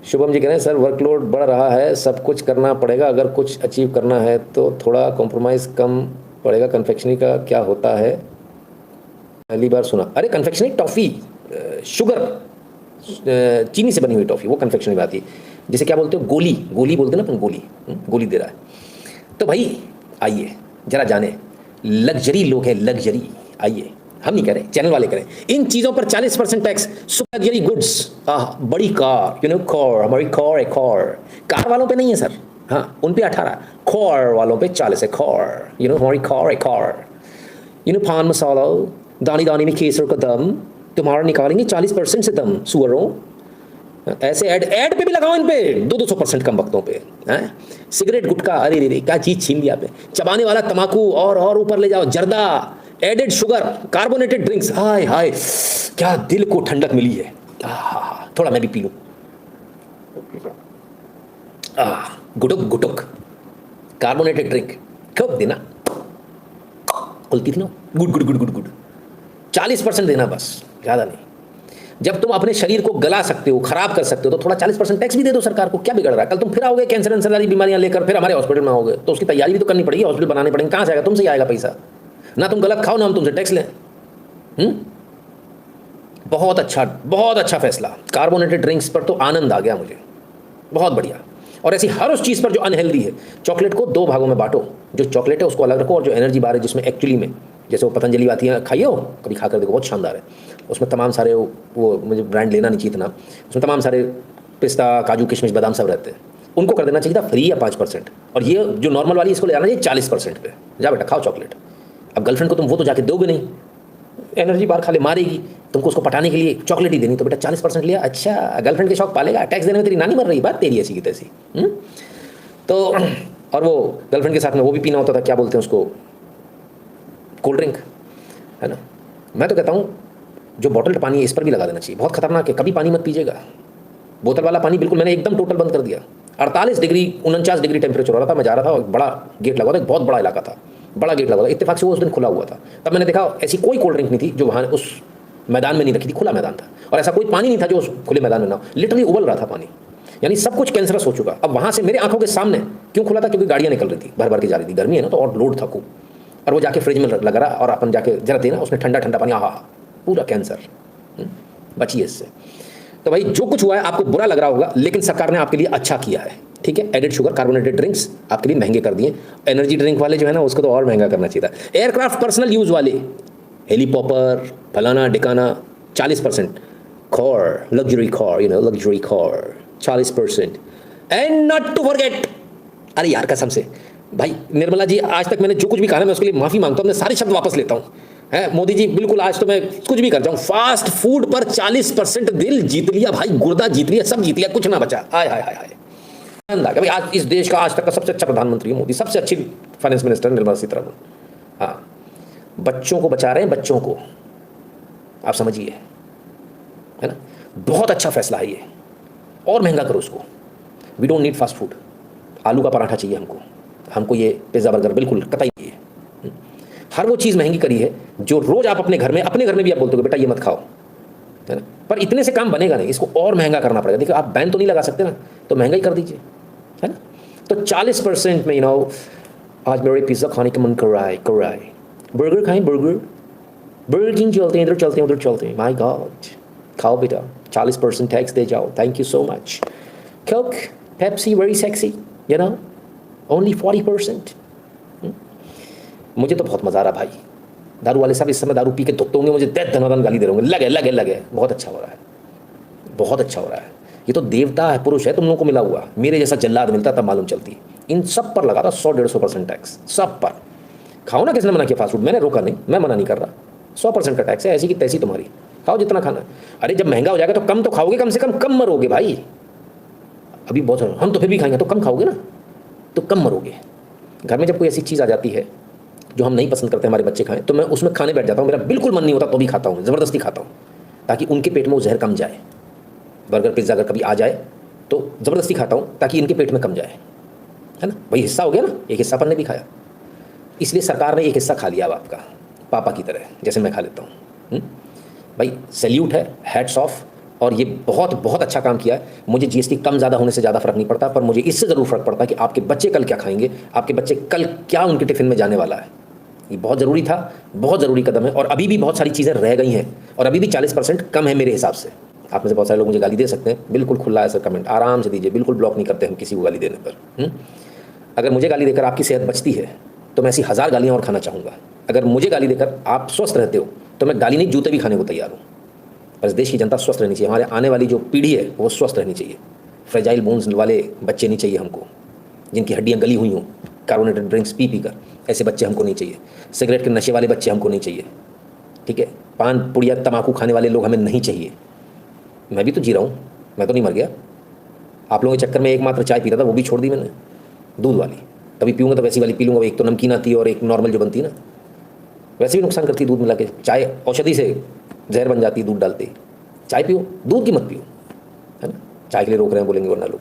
Speaker 1: शुभम जी कह रहे हैं सर वर्कलोड बढ़ रहा है, सब कुछ करना पड़ेगा, अगर कुछ अचीव करना है तो थोड़ा कॉम्प्रोमाइज़ कम पड़ेगा। कन्फेक्शनरी का क्या होता है? पहली बार सुना। अरे कन्फेक्शनरी टॉफ़ी, शुगर, चीनी से बनी हुई टॉफ़ी, वो कन्फेक्शनरी में आती है। जिसे क्या बोलते हो, गोली, गोली बोलते हैं ना अपन, गोली, गोली दे रहा है। तो भाई आइए जरा जाने, लग्जरी लोग हैं, लग्जरी। आइए, हम नहीं कह रहे, चैनल वाले करें इन चीज़ों पर 40% टैक्स। सुपर लग्जरी गुड्स, बड़ी कार, कार, हमारी कार है, कार वालों पे नहीं है सर, हाँ उन पे 18, कार वालों पे 40 है। कार, हमारी कार है, पान मसाला, दानी दानी में केसर का दम, तुम्हारा निकालेंगे 40% से दम, सुअरों। ऐसे ऐड पे भी लगाओ इन पे 200% कम वक्तों पे, हैं। सिगरेट गुटखा, अरे रे क्या चीज़ छीन लिया आपने। चबाने वाला तमाकू और ऊपर ले जाओ, जर्दा, एडेड शुगर, कार्बोनेटेड ड्रिंक्स, हाय हाय क्या दिल को ठंडक मिली है। थोड़ा मैं भी पी लूँ, गुटुक गुटुक कार्बोनेटेड ड्रिंक खूब देना, खुलती थी ना, good good good good good. 40% देना बस, ज़्यादा नहीं। जब तुम अपने शरीर को गला सकते हो, खराब कर सकते हो, तो थोड़ा 40% टैक्स भी दे दो सरकार को, क्या बिगड़ रहा है? कल तुम फिर आओगे कैंसर वैंसर वाली बीमारियां लेकर, फिर हमारे हॉस्पिटल में आओगे, तो उसकी तैयारी भी तो करनी पड़ेगी, हॉस्पिटल बनाने पड़ेंगे। कहाँ से आएगा? तुमसे ही आएगा पैसा। ना तुम गलत खाओ, ना हम तुमसे टैक्स लें। बहुत अच्छा फैसला। कार्बोनेटेड ड्रिंक्स पर तो आनंद आ गया मुझे, बहुत बढ़िया। और ऐसी हर उस चीज़ पर जो अनहेल्दी है। चॉकलेट को 2 भागों में बांटो, जो चॉकलेट है उसको अलग रखो, और जो एनर्जी बार है जिसमें एक्चुअली में, जैसे वो पतंजलि आती है, खाइए हो कभी, खा कर देखो, बहुत शानदार है। उसमें तमाम सारे वो मुझे ब्रांड लेना नहीं चाहिए था ना, उसमें तमाम सारे पिस्ता, काजू, किशमिश, बादाम सब रहते हैं। उनको कर देना चाहिए था फ्री या 5%, और ये जो नॉर्मल वाली इसको ले आना चाहिए 40% पे। जा बेटा खाओ चॉकलेट। अब गर्लफ्रेंड को तुम वो तो जाके दोगे नहीं, एनर्जी बार खा ले, मारेगी तुमको, उसको पटाने के लिए चॉकलेट ही देनी, तो बेटा 40% लिया, अच्छा गर्लफ्रेंड के शौक पालेगा, टैक्स देने में तेरी नानी मर रही, बात तेरी ऐसी की तैसी। तो और वो गर्लफ्रेंड के साथ में वो भी पीना होता था, क्या बोलते हैं उसको, कोल्ड ड्रिंक, है ना। मैं तो कहता हूँ जो बॉटल्ड पानी है इस पर भी लगा देना चाहिए, बहुत खतरनाक है, कभी पानी मत पीजिएगा, बोतल वाला पानी बिल्कुल मैंने एकदम टोटल बंद कर दिया। 48 डिग्री 49 डिग्री टेम्परेचर हो रहा था, मैं जा रहा था और बड़ा गेट लगा था, एक बहुत बड़ा इलाका था, बड़ा गेट लगा था, इत्तेफाक से वो उस दिन खुला हुआ था। तब मैंने देखा ऐसी कोई कोल्ड ड्रिंक नहीं थी जो वहाँ उस मैदान में नहीं रखी थी, खुला मैदान था, और ऐसा कोई पानी नहीं था जो उस खुले मैदान में ना हो, लिटरली उबल रहा था पानी, यानी सब कुछ कैंसरस हो चुका। अब वहाँ से मेरे आंखों के सामने क्यों खुला था? क्योंकि गाड़ियाँ निकल रही थी, भर भर के जा रही थी, गर्मी है ना, तो और लोड था खूब, और वो जाके फ्रिज में लगा रहा, और अपन जाके जरा देना उसने ठंडा ठंडा पानी, आहा पूरा कैंसर। बचिए इससे। तो भाई जो कुछ हुआ है आपको बुरा लग रहा होगा, लेकिन सरकार ने आपके लिए अच्छा किया है, ठीक है। एडेड शुगर कार्बोनेटेड ड्रिंक्स आपके लिए महंगे कर दिए, एनर्जी ड्रिंक वाले जो है ना उसको तो और महंगा करना चाहिए था। एयरक्राफ्ट पर्सनल यूज वाले हेलीपॉपर फलाना डिकाना 40%, car, luxury car, luxury car, 40%. And not to forget, अरे यार कसम से भाई निर्मला जी, आज तक मैंने जो कुछ भी कहा ना मैं उसके लिए माफ़ी मांगता हूँ, मैं सारे शब्द वापस लेता हूँ। है मोदी जी, बिल्कुल आज तो मैं कुछ भी कर जाऊँ। फास्ट फूड पर 40% दिल जीत लिया भाई, गुर्दा जीत लिया, सब जीत लिया, कुछ ना बचा। हाय हाय हाय हाय, भाई आज इस देश का आज तक का सबसे अच्छा प्रधानमंत्री है मोदी, सबसे अच्छी फाइनेंस मिनिस्टर निर्मला सीतारमण। हाँ, बच्चों को बचा रहे हैं, बच्चों को, आप समझिए, है ना। बहुत अच्छा फैसला है ये, और महंगा करो उसको। We don't need fast food, आलू का पराठा चाहिए हमको ये पिज़्ज़ा बर्गर बिल्कुल कतई चाहिए। हर वो चीज़ महंगी करी है जो रोज़ आप अपने घर में भी आप बोलते हो बेटा ये मत खाओ, है ना। पर इतने से काम बनेगा नहीं, इसको और महंगा करना पड़ेगा। देखिए आप बैन तो नहीं लगा सकते ना, तो महंगाई कर दीजिए, है ना। तो 40% में आज मेरे पिज़्ज़ा खाने का मन कर रहा है, बर्गर खाएं, बर्गर किंग चलते हैं, इधर चलते हैं उधर चलते हैं। माई गॉड, खाओ बेटा, 40% टैक्स दे जाओ, thank you so much. Coke, Pepsi, very sexy, only 40%। मुझे तो बहुत मज़ा आ रहा भाई। दारू वाले साहब इस समय दारू पी के धुकते होंगे, मुझे धनाधन गाली दे रहे होंगे, लगे। बहुत अच्छा हो रहा है, बहुत अच्छा हो रहा है। ये तो देवता है, पुरुष है तुम लोगों को मिला हुआ, मेरे जैसा जल्लाद मिलता तब मालूम चलती। इन सब पर लगा था 100-150% टैक्स, सब पर। खाओ ना, किसने मना किया फास्ट फूड? मैंने रोका नहीं, मैं मना नहीं कर रहा। 100% का टैक्स है, ऐसी की तैसी तुम्हारी, खाओ जितना खाना। अरे जब महंगा हो जाएगा तो कम तो खाओगे, कम से कम मरोगे भाई। अभी बहुत हम तो फिर भी खाएंगे, तो कम खाओगे ना, तो कम मरोगे। घर में जब कोई ऐसी चीज़ आ जाती है जो हम नहीं पसंद करते हमारे बच्चे खाएं, तो मैं उसमें खाने बैठ जाता हूँ। मेरा बिल्कुल मन नहीं होता तो भी खाता हूँ, ज़बरदस्ती खाता हूँ, ताकि उनके पेट में वो जहर कम जाए। बर्गर पिज़्ज़ा अगर कभी आ जाए तो ज़बरदस्ती खाता हूँ ताकि इनके पेट में कम जाए, है ना। वही हिस्सा हो गया ना, एक हिस्सा अपन ने भी खाया, इसलिए सरकार ने एक हिस्सा खा लिया अब आपका, पापा की तरह, जैसे मैं खा लेता हूँ। भाई सैल्यूट है, हैट्स ऑफ। और ये बहुत बहुत अच्छा काम किया है। मुझे जीएसटी कम ज़्यादा होने से ज़्यादा फ़र्क नहीं पड़ता, पर मुझे इससे ज़रूर फ़र्क पड़ता है कि आपके बच्चे कल क्या खाएंगे, आपके बच्चे कल क्या उनके टिफ़िन में जाने वाला है। ये बहुत ज़रूरी था, बहुत ज़रूरी कदम है। और अभी भी बहुत सारी चीज़ें रह गई हैं, और अभी भी 40% कम है मेरे हिसाब से। आप में से बहुत सारे लोग मुझे गाली दे सकते हैं, बिल्कुल खुला है सर, कमेंट आराम से दीजिए, बिल्कुल ब्लॉक नहीं करते हम किसी को गाली देने पर। अगर मुझे गाली देकर आपकी सेहत बचती है तो मैं ऐसी 1000 गालियाँ और खाना चाहूँगा। अगर मुझे गाली देकर आप स्वस्थ रहते हो तो मैं गाली नहीं, जूते भी खाने को तैयार हूँ। बस देश की जनता स्वस्थ रहनी चाहिए, हमारे आने वाली जो पीढ़ी है वो स्वस्थ रहनी चाहिए। फ्रेजाइल बोन्स वाले बच्चे नहीं चाहिए हमको, जिनकी हड्डियाँ गली हुई हों कार्बोनेटेड ड्रिंक्स पी कर, ऐसे बच्चे हमको नहीं चाहिए। सिगरेट के नशे वाले बच्चे हमको नहीं चाहिए, ठीक है। पान पुड़िया तम्बाकू खाने वाले लोग हमें नहीं चाहिए। मैं भी तो जी रहा हूँ, मैं तो नहीं मर गया। आप लोगों के चक्कर में एकमात्र चाय पीता था, वो भी छोड़ दी मैंने, दूध वाली। कभी पीऊँगा तो वैसी वाली पी लूँगा, एक तो नमकीन आती है और एक नॉर्मल जो बनती है ना, वैसे भी नुकसान करती है दूध मिला के। चाय औषधि से जहर बन जाती है दूध डालते ही। चाय पियो, दूध की मत पियो, है ना। चाय के लिए रोक रहे हैं बोलेंगे वरना लोग।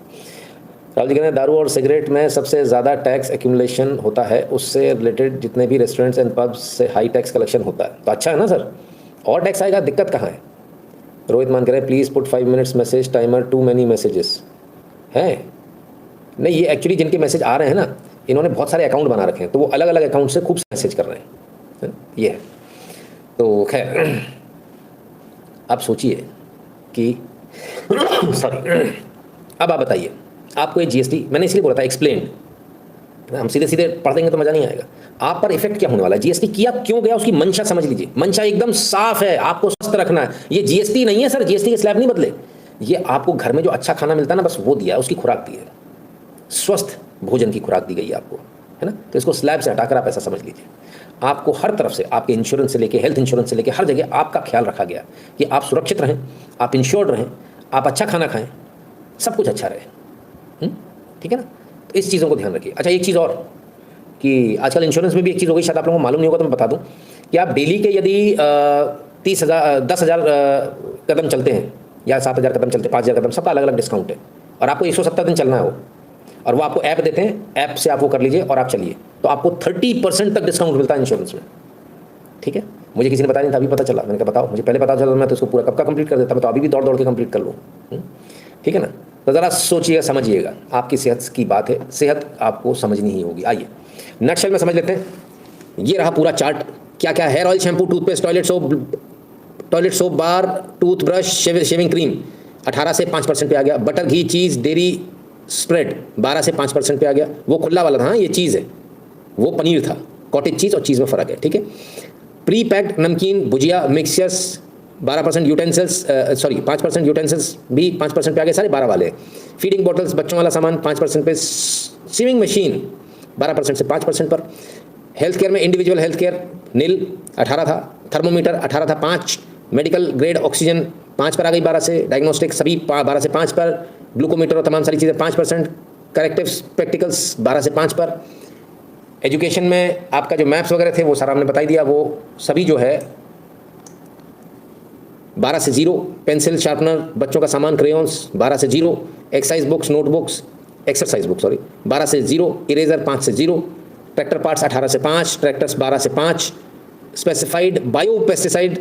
Speaker 1: राहुल जी कह रहे हैं दारू और सिगरेट में सबसे ज़्यादा टैक्स एक्यूमुलेशन होता है, उससे रिलेटेड जितने भी रेस्टोरेंट्स एंड पब्स से हाई टैक्स कलेक्शन होता है। तो अच्छा है ना सर, और टैक्स आएगा, दिक्कत कहाँ है। रोहित मान कह रहे हैं please put 5 minutes message timer, too many messages हैं। नहीं, ये एक्चुअली जिनके मैसेज आ रहे हैं ना, इन्होंने बहुत सारे अकाउंट बना रखे हैं, तो वो अलग अलग अकाउंट से खूब मैसेज कर रहे हैं, ये है। तो खैर आप सोचिए कि सॉरी, अब आप बताइए, आपको ये जीएसटी, मैंने इसलिए बोला था एक्सप्लेन, हम सीधे सीधे पढ़ देंगे तो मज़ा नहीं आएगा। आप पर इफेक्ट क्या होने वाला है, जीएसटी किया क्यों गया, उसकी मंशा समझ लीजिए। मंशा एकदम साफ है, आपको स्वस्थ रखना है। ये जीएसटी नहीं है सर, जीएसटी के स्लैब नहीं बदले, ये आपको घर में जो अच्छा खाना मिलता है ना, बस वो दिया है, उसकी खुराक दी है, स्वस्थ भोजन की खुराक दी गई है आपको, है ना। तो इसको स्लैब से हटाकर आप ऐसा समझ लीजिए। आपको हर तरफ से, आपके इंश्योरेंस से लेके, हेल्थ इंश्योरेंस से लेके, हर जगह आपका ख्याल रखा गया कि आप सुरक्षित रहें, आप इंश्योर्ड रहें, आप अच्छा खाना खाएं, सब कुछ अच्छा रहे, ठीक है ना। तो इस चीज़ों को ध्यान रखिए। अच्छा एक चीज़ और, कि आजकल इंश्योरेंस में भी एक चीज़ हो गई, शायद आप लोगों को मालूम नहीं होगा तो मैं बता दूं, कि आप डेली के यदि 10,000 कदम चलते हैं, या 7,000 कदम चलते, 5,000 कदम, सबका अलग अलग डिस्काउंट है। और आपको 170 दिन चलना है वो, और वो आपको ऐप देते हैं, ऐप से आप वो कर लीजिए और आप चलिए, तो आपको 30% तक डिस्काउंट मिलता है इंश्योरेंस में। ठीक है, मुझे किसी ने बताया नहीं था, अभी पता चला। मैंने कहा बताओ, मुझे पहले पता चला मैं तो उसको पूरा कब का कंप्लीट कर देता, मैं तो अभी भी दौड़ दौड़ के कंप्लीट कर लूँ। ठीक है ना, तो ज़रा सोचिएगा, समझिएगा, आपकी सेहत की बात है, सेहत आपको समझनी ही होगी। आइए नटशेल में समझ लेते हैं। ये रहा पूरा चार्ट, क्या क्या, hair oil, shampoo, toothpaste, toilet soap bar, toothbrush, shaving cream 18 से 5% पे आ गया। बटर, घी, चीज़, डेयरी स्प्रेड 12 से 5% पे आ गया। वो खुला वाला था, हाँ ये चीज़ है, वो पनीर था। कॉटेज चीज़ और चीज़ में फ़र्क है। ठीक है, प्री पैक्ड नमकीन, भुजिया, मिक्सचर्स 12% यूटेंसिल्स, 5% यूटेंसिल्स भी 5% पे आ गए, सारे 12 वाले। फीडिंग बॉटल्स, बच्चों वाला सामान 5% पे। स्विमिंग मशीन 12% से 5% पर। हेल्थ केयर में इंडिविजुअल हेल्थ केयर नील 18 था, थर्मोमीटर 18 था 5, मेडिकल ग्रेड ऑक्सीजन 5 पर आ गई 12 से, डायग्नोस्टिक सभी 12 से 5 पर, ग्लूकोमीटर और तमाम सारी चीज़ें 5%, करेक्टिव स्पेक्टिकल्स 12 से 5 पर। एजुकेशन में आपका जो मैप्स वगैरह थे वो सारा हमने बता ही दिया, वो सभी जो है 12 से 0, पेंसिल, शार्पनर, बच्चों का सामान, क्रेयॉन्स 12 से 0, exercise books, notebooks, exercise book 12 से 0, इरेजर 5 से 0, ट्रैक्टर पार्ट्स 18 से 5, ट्रैक्टर्स 12 से 5, स्पेसिफाइड बायो पेस्टिसाइड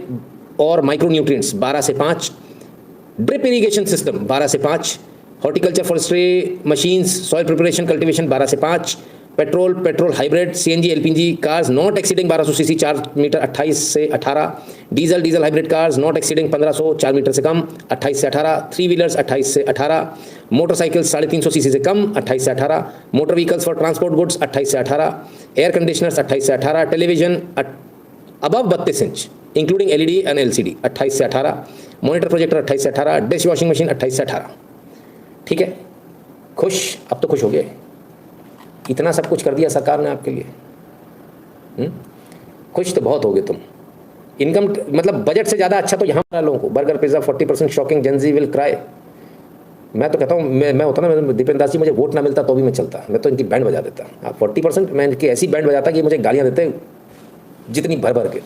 Speaker 1: और माइक्रो न्यूट्रिएंट्स 12 से 5, ड्रिप इरीगेशन सिस्टम 12 से 5, horticulture forestry machines, soil preparation, cultivation 12 से 5, petrol hybrid, CNG, LPG cars not exceeding 1200 cc 4 metre 28 से 18, diesel hybrid cars not exceeding 1500 4 metre से कम 28 से 18, 3 व्हीलर्स 28 से 18, मोटरसाइकिल्स 350 सीसी से कम 28 से 18, motor vehicles for transport goods 28 से 18, एयर कंडीशनर्स 28 से 18, television above 32 inch including LED and LCD 28 से 18, मॉनिटर प्रोजेक्टर 28 से 18, डिश वॉशिंग मशीन 28 से 18। ठीक है, खुश? अब तो खुश हो गए, इतना सब कुछ कर दिया सरकार ने आपके लिए। खुश तो बहुत हो गए तुम। इनकम मतलब बजट से ज़्यादा अच्छा तो यहाँ लोगों को, burger, pizza 40% shocking, Gen Z will cry. मैं तो कहता हूँ, मैं होता ना, दीपेंद्र दास जी, मुझे वोट ना मिलता तो भी मैं चलता, मैं तो इनकी बैंड बजा देता। आप 40%, मैं इनकी ऐसी बैंड बजाता कि मुझे गालियाँ देते जितनी भर के।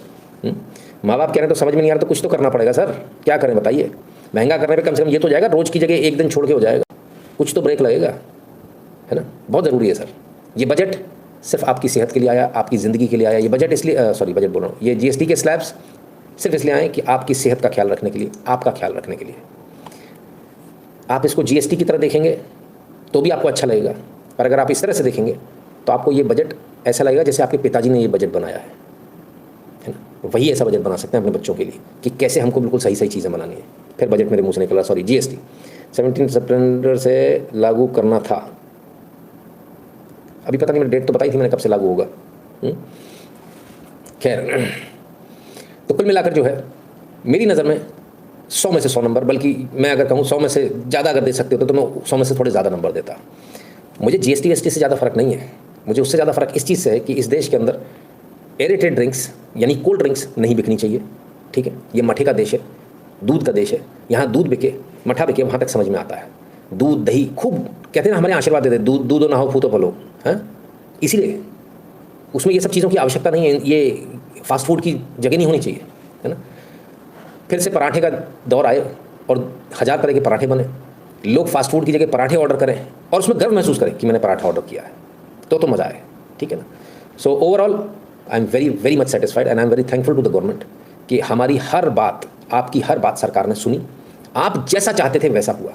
Speaker 1: माँ बाप कह रहे हैं तो समझ में नहीं आ रहा, तो कुछ तो करना पड़ेगा सर, क्या करें बताइए। महंगा करने पे कम से कम ये तो जाएगा, रोज़ की जगह एक दिन छोड़ के हो जाएगा, कुछ तो ब्रेक लगेगा, है ना। बहुत ज़रूरी है सर। ये बजट सिर्फ आपकी सेहत के लिए आया, आपकी ज़िंदगी के लिए आया। ये बजट इसलिए बजट बोल रहा हूँ, ये जीएसटी के स्लैब्स सिर्फ इसलिए आए कि आपकी सेहत का ख्याल रखने के लिए, आपका ख्याल रखने के लिए। आप इसको जीएसटी की तरह देखेंगे तो भी आपको अच्छा लगेगा, और अगर आप इस तरह से देखेंगे तो आपको ये बजट ऐसा लगेगा जैसे आपके पिताजी ने ये बजट बनाया है ना। वही ऐसा बजट बना सकते हैं अपने बच्चों के लिए कि कैसे हमको बिल्कुल सही सही चीज़ें बनानी है। फिर बजट मेरे मुँह से निकला, जीएसटी 17 सितंबर से लागू करना था। अभी पता नहीं, मैंने डेट तो बताई थी मैंने कब से लागू होगा। खैर, तो कुल मिलाकर जो है मेरी नज़र में 100 में से 100 नंबर, बल्कि मैं अगर कहूँ 100 में से ज़्यादा अगर दे सकते हो तो मैं 100 में से थोड़े ज़्यादा नंबर देता। मुझे जीएसटी वेस्टी से ज़्यादा फ़र्क नहीं है, मुझे उससे ज़्यादा फ़र्क इस चीज़ से है कि इस देश के अंदर एरेटेड ड्रिंक्स यानी कोल्ड ड्रिंक्स नहीं बिकनी चाहिए। ठीक है, ये मठे का देश है, दूध का देश है, यहाँ दूध बिके, मठा बिके, वहाँ तक समझ में आता है। दूध दही खूब कहते हैं ना, हमारे आशीर्वाद देते, दूध दूधो ना हो फूतो फलो, हैं, इसीलिए उसमें ये सब चीज़ों की आवश्यकता नहीं है। ये फास्ट फूड की जगह नहीं होनी चाहिए, है ना। फिर से पराठे का दौर आए और 1000 तरह के पराठे बने, लोग फास्ट फूड की जगह पराठे ऑर्डर करें और उसमें गर्व महसूस करें कि मैंने पराठा ऑर्डर किया है, तो मज़ा आए। ठीक है ना। So overall I am very much satisfied and I am very thankful to the government कि हमारी हर बात, आपकी हर बात सरकार ने सुनी, आप जैसा चाहते थे वैसा हुआ।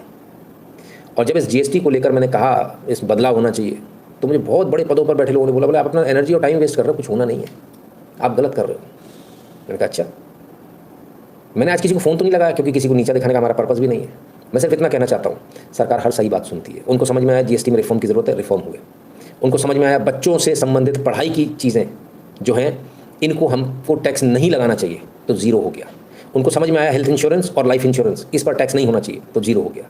Speaker 1: और जब इस जीएसटी को लेकर मैंने कहा इस बदलाव होना चाहिए, तो मुझे बहुत बड़े पदों पर बैठे लोगों ने बोला, बोले आप अपना एनर्जी और टाइम वेस्ट कर रहे हो, कुछ होना नहीं है, आप गलत कर रहे हो। मैंने कहा अच्छा। मैंने आज किसी को फ़ोन तो नहीं लगाया, क्योंकि किसी को नीचा दिखाने का हमारा पर्पस भी नहीं है। मैं सिर्फ इतना कहना चाहता हूँ, सरकार हर सही बात सुनती है। उनको समझ में आया जीएसटी में रिफॉर्म की ज़रूरत है, रिफॉर्म हुए। उनको समझ में आया बच्चों से संबंधित पढ़ाई की चीज़ें जो हैं इनको हमको टैक्स नहीं लगाना चाहिए, तो ज़ीरो हो गया। उनको समझ में आया हेल्थ इंश्योरेंस और लाइफ इंश्योरेंस, इस पर टैक्स नहीं होना चाहिए, तो ज़ीरो हो गया।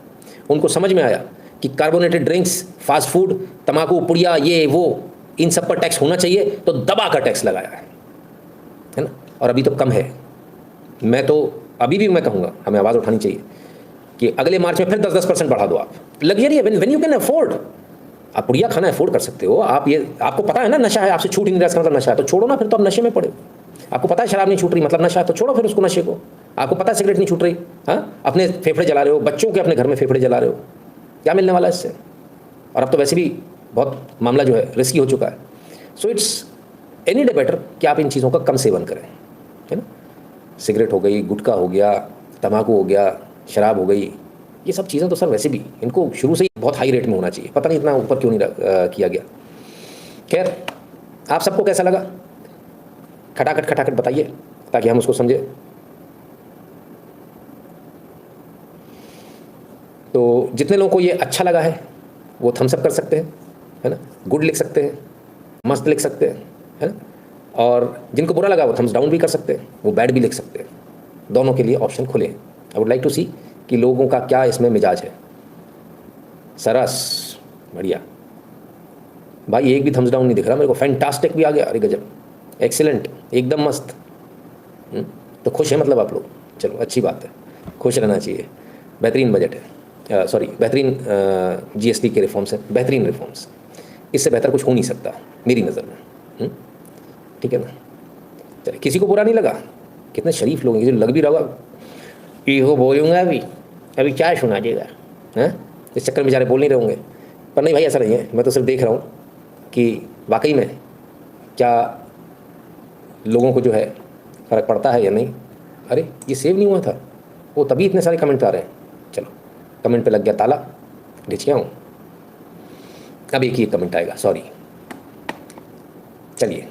Speaker 1: उनको समझ में आया कि कार्बोनेटेड ड्रिंक्स, फास्ट फूड, तम्बाकू, पुड़िया, ये वो, इन सब पर टैक्स होना चाहिए, तो दबा कर टैक्स लगाया है ना। और अभी तो कम है। मैं तो अभी भी मैं कहूँगा हमें आवाज़ उठानी चाहिए कि अगले मार्च में फिर 10% बढ़ा दो। आप लग्जरी है, व्हेन यू कैन अफोर्ड, आप पुड़िया खाना अफोर्ड कर सकते हो। आप ये, आपको पता है ना नशा है, आपसे छूट ही नहीं रहा, इसका मतलब नशा है, तो छोड़ो ना, फिर तो आप नशे में पड़े हो। आपको पता है शराब नहीं छूट रही मतलब नशा है, तो छोड़ो फिर उसको, नशे को। आपको पता है सिगरेट नहीं छूट रही, हाँ, अपने फेफड़े जला रहे हो, बच्चों के अपने घर में फेफड़े जला रहे हो, क्या मिलने वाला है इससे? और अब तो वैसे भी बहुत मामला जो है रिस्की हो चुका है। So it's any day better कि आप इन चीज़ों का कम सेवन करें, है ना। सिगरेट हो गई, गुटखा हो गया, तम्बाकू हो गया, शराब हो गई, ये सब चीज़ें तो सर वैसे भी इनको शुरू से ही बहुत हाई रेट में होना चाहिए, पता नहीं इतना ऊपर क्यों नहीं किया गया। खैर, आप सबको कैसा लगा खटाखट खटाखट बताइए ताकि हम उसको समझे। तो जितने लोगों को ये अच्छा लगा है वो थम्स अप कर सकते हैं, है ना, गुड लिख सकते हैं, मस्त लिख सकते हैं, है ना, और जिनको बुरा लगा वो थम्स डाउन भी कर सकते हैं, वो बैड भी लिख सकते हैं, दोनों के लिए ऑप्शन खुले हैं। आई वुड लाइक टू सी कि लोगों का क्या इसमें मिजाज है। सरस, बढ़िया भाई, एक भी थम्स डाउन नहीं दिख रहा मेरे को। फैंटास्टिक भी आ गया, अरे गजब, एक्सीलेंट, एकदम मस्त। तो खुश है मतलब आप लोग, चलो अच्छी बात है, खुश रहना चाहिए। बेहतरीन बजट है, सॉरी बेहतरीन जीएसटी के रिफॉर्म्स हैं, बेहतरीन रिफॉर्म्स, इससे बेहतर कुछ हो नहीं सकता मेरी नज़र में। ठीक है ना, चलिए, किसी को बुरा नहीं लगा, कितने शरीफ लोग हैं, जो लग भी रहा होगा ये बोलूँगा अभी क्या सुना देगा, हैं, इस चक्कर में बेचारे बोल नहीं रहे होंगे। पर नहीं भाई, ऐसा नहीं है, मैं तो सिर्फ देख रहा हूँ कि वाकई में क्या लोगों को जो है फ़र्क पड़ता है या नहीं। अरे ये सेव नहीं हुआ था, वो तभी इतने सारे कमेंट आ रहे हैं। चलो, कमेंट पे लग गया ताला, ढिचकिया हूँ। अब एक ही कमेंट आएगा, सॉरी। चलिए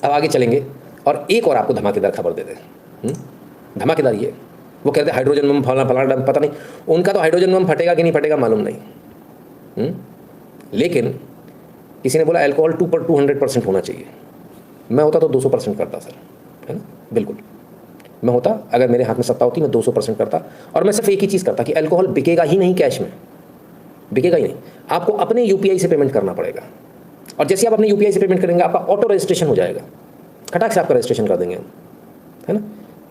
Speaker 1: अब आगे चलेंगे और एक और आपको धमाकेदार खबर दे दें। धमाकेदार ये, वो कहते हैं हाइड्रोजन बम फलाना फलाना, पता नहीं उनका तो हाइड्रोजन बम फटेगा कि नहीं फटेगा मालूम नहीं। लेकिन किसी ने बोला अल्कोहल 200% होना चाहिए। मैं होता तो 200% करता सर, है ना, बिल्कुल मैं होता, अगर मेरे हाथ में सत्ता होती मैं 200% करता। और मैं सिर्फ एक ही चीज़ करता कि अल्कोहल बिकेगा ही नहीं, कैश में बिकेगा ही नहीं, आपको अपने यूपीआई से पेमेंट करना पड़ेगा। और जैसे आप अपने यूपीआई से पेमेंट करेंगे आपका ऑटो रजिस्ट्रेशन हो जाएगा, खटाक से आपका रजिस्ट्रेशन कर देंगे हम, है ना।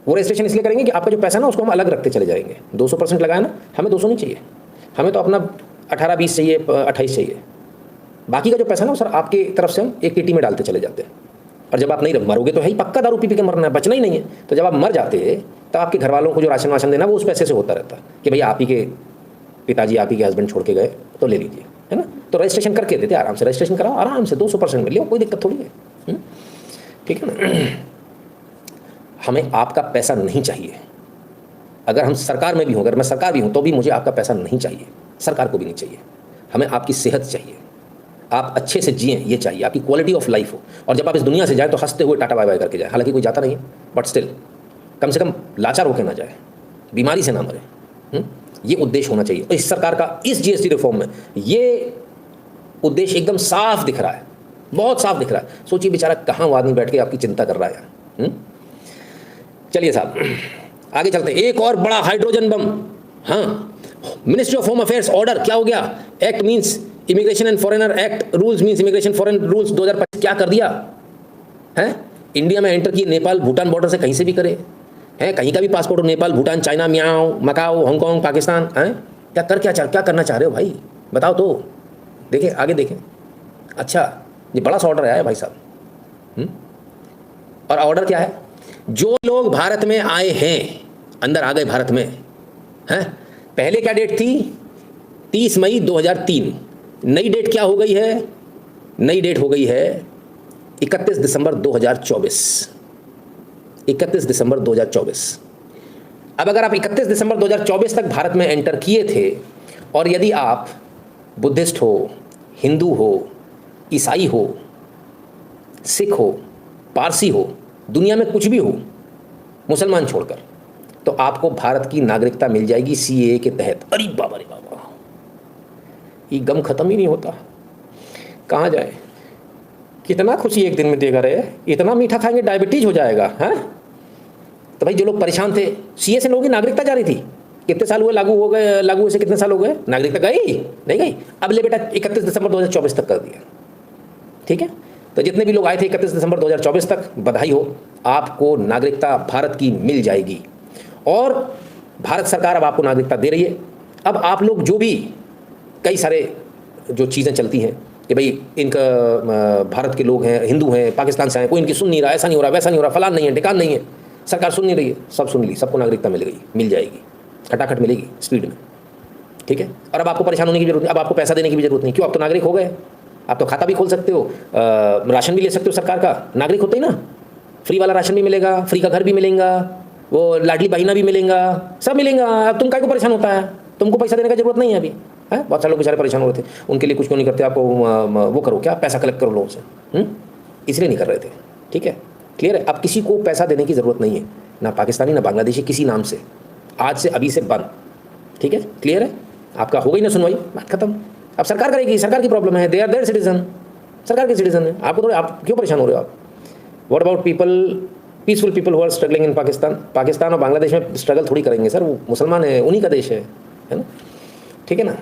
Speaker 1: वो रजिस्ट्रेशन इसलिए करेंगे कि आपका जो पैसा ना उसको हम अलग रखते चले जाएंगे। 200% लगाया ना, हमें 200 नहीं चाहिए, हमें तो अपना 18-20 चाहिए, 28 चाहिए। बाकी का जो पैसा ना वो सर आपकी तरफ से हम एक पेटी में डालते चले जाते हैं। और जब आप नहीं मरोगे तो है ही पक्का, दारू पी के मरना है, बचना ही नहीं है। तो जब आप मर जाते तो आपके घर वालों को जो राशन वाशन देना वो उस पैसे से होता रहता कि भाई आप ही के पिताजी, आप ही के हस्बैंड छोड़ के गए तो ले लीजिए, है ना। तो रजिस्ट्रेशन करके देते, आराम से रजिस्ट्रेशन कराओ, आराम से 200% में लियो, कोई दिक्कत थोड़ी है। ठीक है ना। हमें आपका पैसा नहीं चाहिए। अगर हम सरकार में भी हों, अगर मैं सरकार भी हूँ तो भी मुझे आपका पैसा नहीं चाहिए, सरकार को भी नहीं चाहिए। हमें आपकी सेहत चाहिए, आप अच्छे से जिएं ये चाहिए, आपकी क्वालिटी ऑफ लाइफ हो। और जब आप इस दुनिया से जाए तो हंसते हुए टाटा बाय बाय करके जाए। हालांकि कोई जाता नहीं है, बट स्टिल कम से कम लाचार होकर ना जाए, बीमारी से ना मरे। ये उद्देश्य होना चाहिए। इस सरकार का इस जीएसटी रिफॉर्म में ये उद्देश्य एकदम साफ दिख रहा है, बहुत साफ दिख रहा है। सोचिए बेचारा कहाँ वो आदमी बैठ के आपकी चिंता कर रहा है यार। चलिए साहब आगे चलते हैं। एक और बड़ा हाइड्रोजन बम, हाँ, ministry of home affairs order क्या हो गया। Act means immigration and foreigner act, rules means immigration foreign rules 2025 क्या कर दिया है। इंडिया में एंटर किए, नेपाल भूटान बॉर्डर से कहीं से भी करे, है कहीं का भी पासपोर्ट हो, नेपाल भूटान चाइना म्याओ मकाओ हांगकांग पाकिस्तान, है क्या करना चाह रहे हो भाई, बताओ तो। देखें आगे देखें। अच्छा, ये बड़ा सा ऑर्डर आया है भाई साहब। और ऑर्डर क्या है, जो लोग भारत में आए हैं, अंदर आ गए भारत में, हैं, पहले क्या डेट थी 30 मई 2003, नई डेट क्या हो गई है, नई डेट हो गई है 31 दिसंबर 2024। 31 दिसंबर 2024। अब अगर आप 31 दिसंबर 2024 तक भारत में एंटर किए थे, और यदि आप बुद्धिस्ट हो, हिंदू हो, ईसाई हो, सिख हो, पारसी हो, दुनिया में कुछ भी हो, मुसलमान छोड़कर, तो आपको भारत की नागरिकता मिल जाएगी सीएए के तहत। अरे बाबा रे बाबा, ये गम खत्म ही नहीं होता। कहाँ जाए, कितना खुशी एक दिन में देगा रहे, इतना मीठा खाएंगे डायबिटीज हो जाएगा, हैं। तो भाई जो लोग परेशान थे, सीए से लोगों की नागरिकता जा रही थी, कितने साल हुए लागू हो गए, लागू हुए से कितने साल हो गए, नागरिकता गई नहीं गई। अब ले बेटा 31 दिसंबर 2024 तक कर दिया, ठीक है। तो जितने भी लोग आए थे 31 दिसंबर 2024 तक, बधाई हो, आपको नागरिकता भारत की मिल जाएगी। और भारत सरकार अब आपको नागरिकता दे रही है। अब आप लोग जो भी कई सारे जो चीज़ें चलती हैं कि भाई इनका भारत के लोग हैं, हिंदू हैं, पाकिस्तान से हैं, कोई इनकी सुन नहीं रहा, ऐसा नहीं हो रहा, वैसा नहीं हो रहा, फलान नहीं है, ढिकान नहीं है, सरकार सुन नहीं रही है, सब सुन ली, सबको नागरिकता मिल गई, मिल जाएगी, खटाखट मिलेगी स्पीड में, ठीक है। और अब आपको परेशान होने की जरूरत नहीं, अब आपको पैसा देने की भी जरूरत नहीं, क्यों, आप तो नागरिक हो गए, आप तो खाता भी खोल सकते हो, राशन भी ले सकते हो सरकार का, नागरिक होते ही ना, फ्री वाला राशन भी मिलेगा, फ्री का घर भी मिलेगा, वो लाडली बहिना भी मिलेगा, सब मिलेगा। अब तुम काय को परेशान होता है, तुमको पैसा देने का जरूरत नहीं है अभी, है। बहुत सारे लोग बेचारे परेशान हो रहे थे, उनके लिए कुछ क्यों नहीं करते, आपको वो करो, क्या पैसा कलेक्ट करो लोगों से, इसलिए नहीं कर रहे थे, ठीक है, क्लियर है। अब किसी को पैसा देने की ज़रूरत नहीं है, ना पाकिस्तानी ना बांग्लादेशी, किसी नाम से, आज से अभी से बंद, ठीक है, क्लियर है। आपका हो गई ना सुनवाई, बात खत्म। अब सरकार करेगी, सरकार की प्रॉब्लम है, दे आर देयर सिटीजन, सरकार के सिटीजन है, आपको थोड़े, आप क्यों परेशान हो रहे हो आप। What about people, peaceful people who are struggling in Pakistan, Pakistan और बांग्लादेश में स्ट्रगल थोड़ी करेंगे सर, वो मुसलमान है, उन्हीं का देश है ना, ठीक है ना।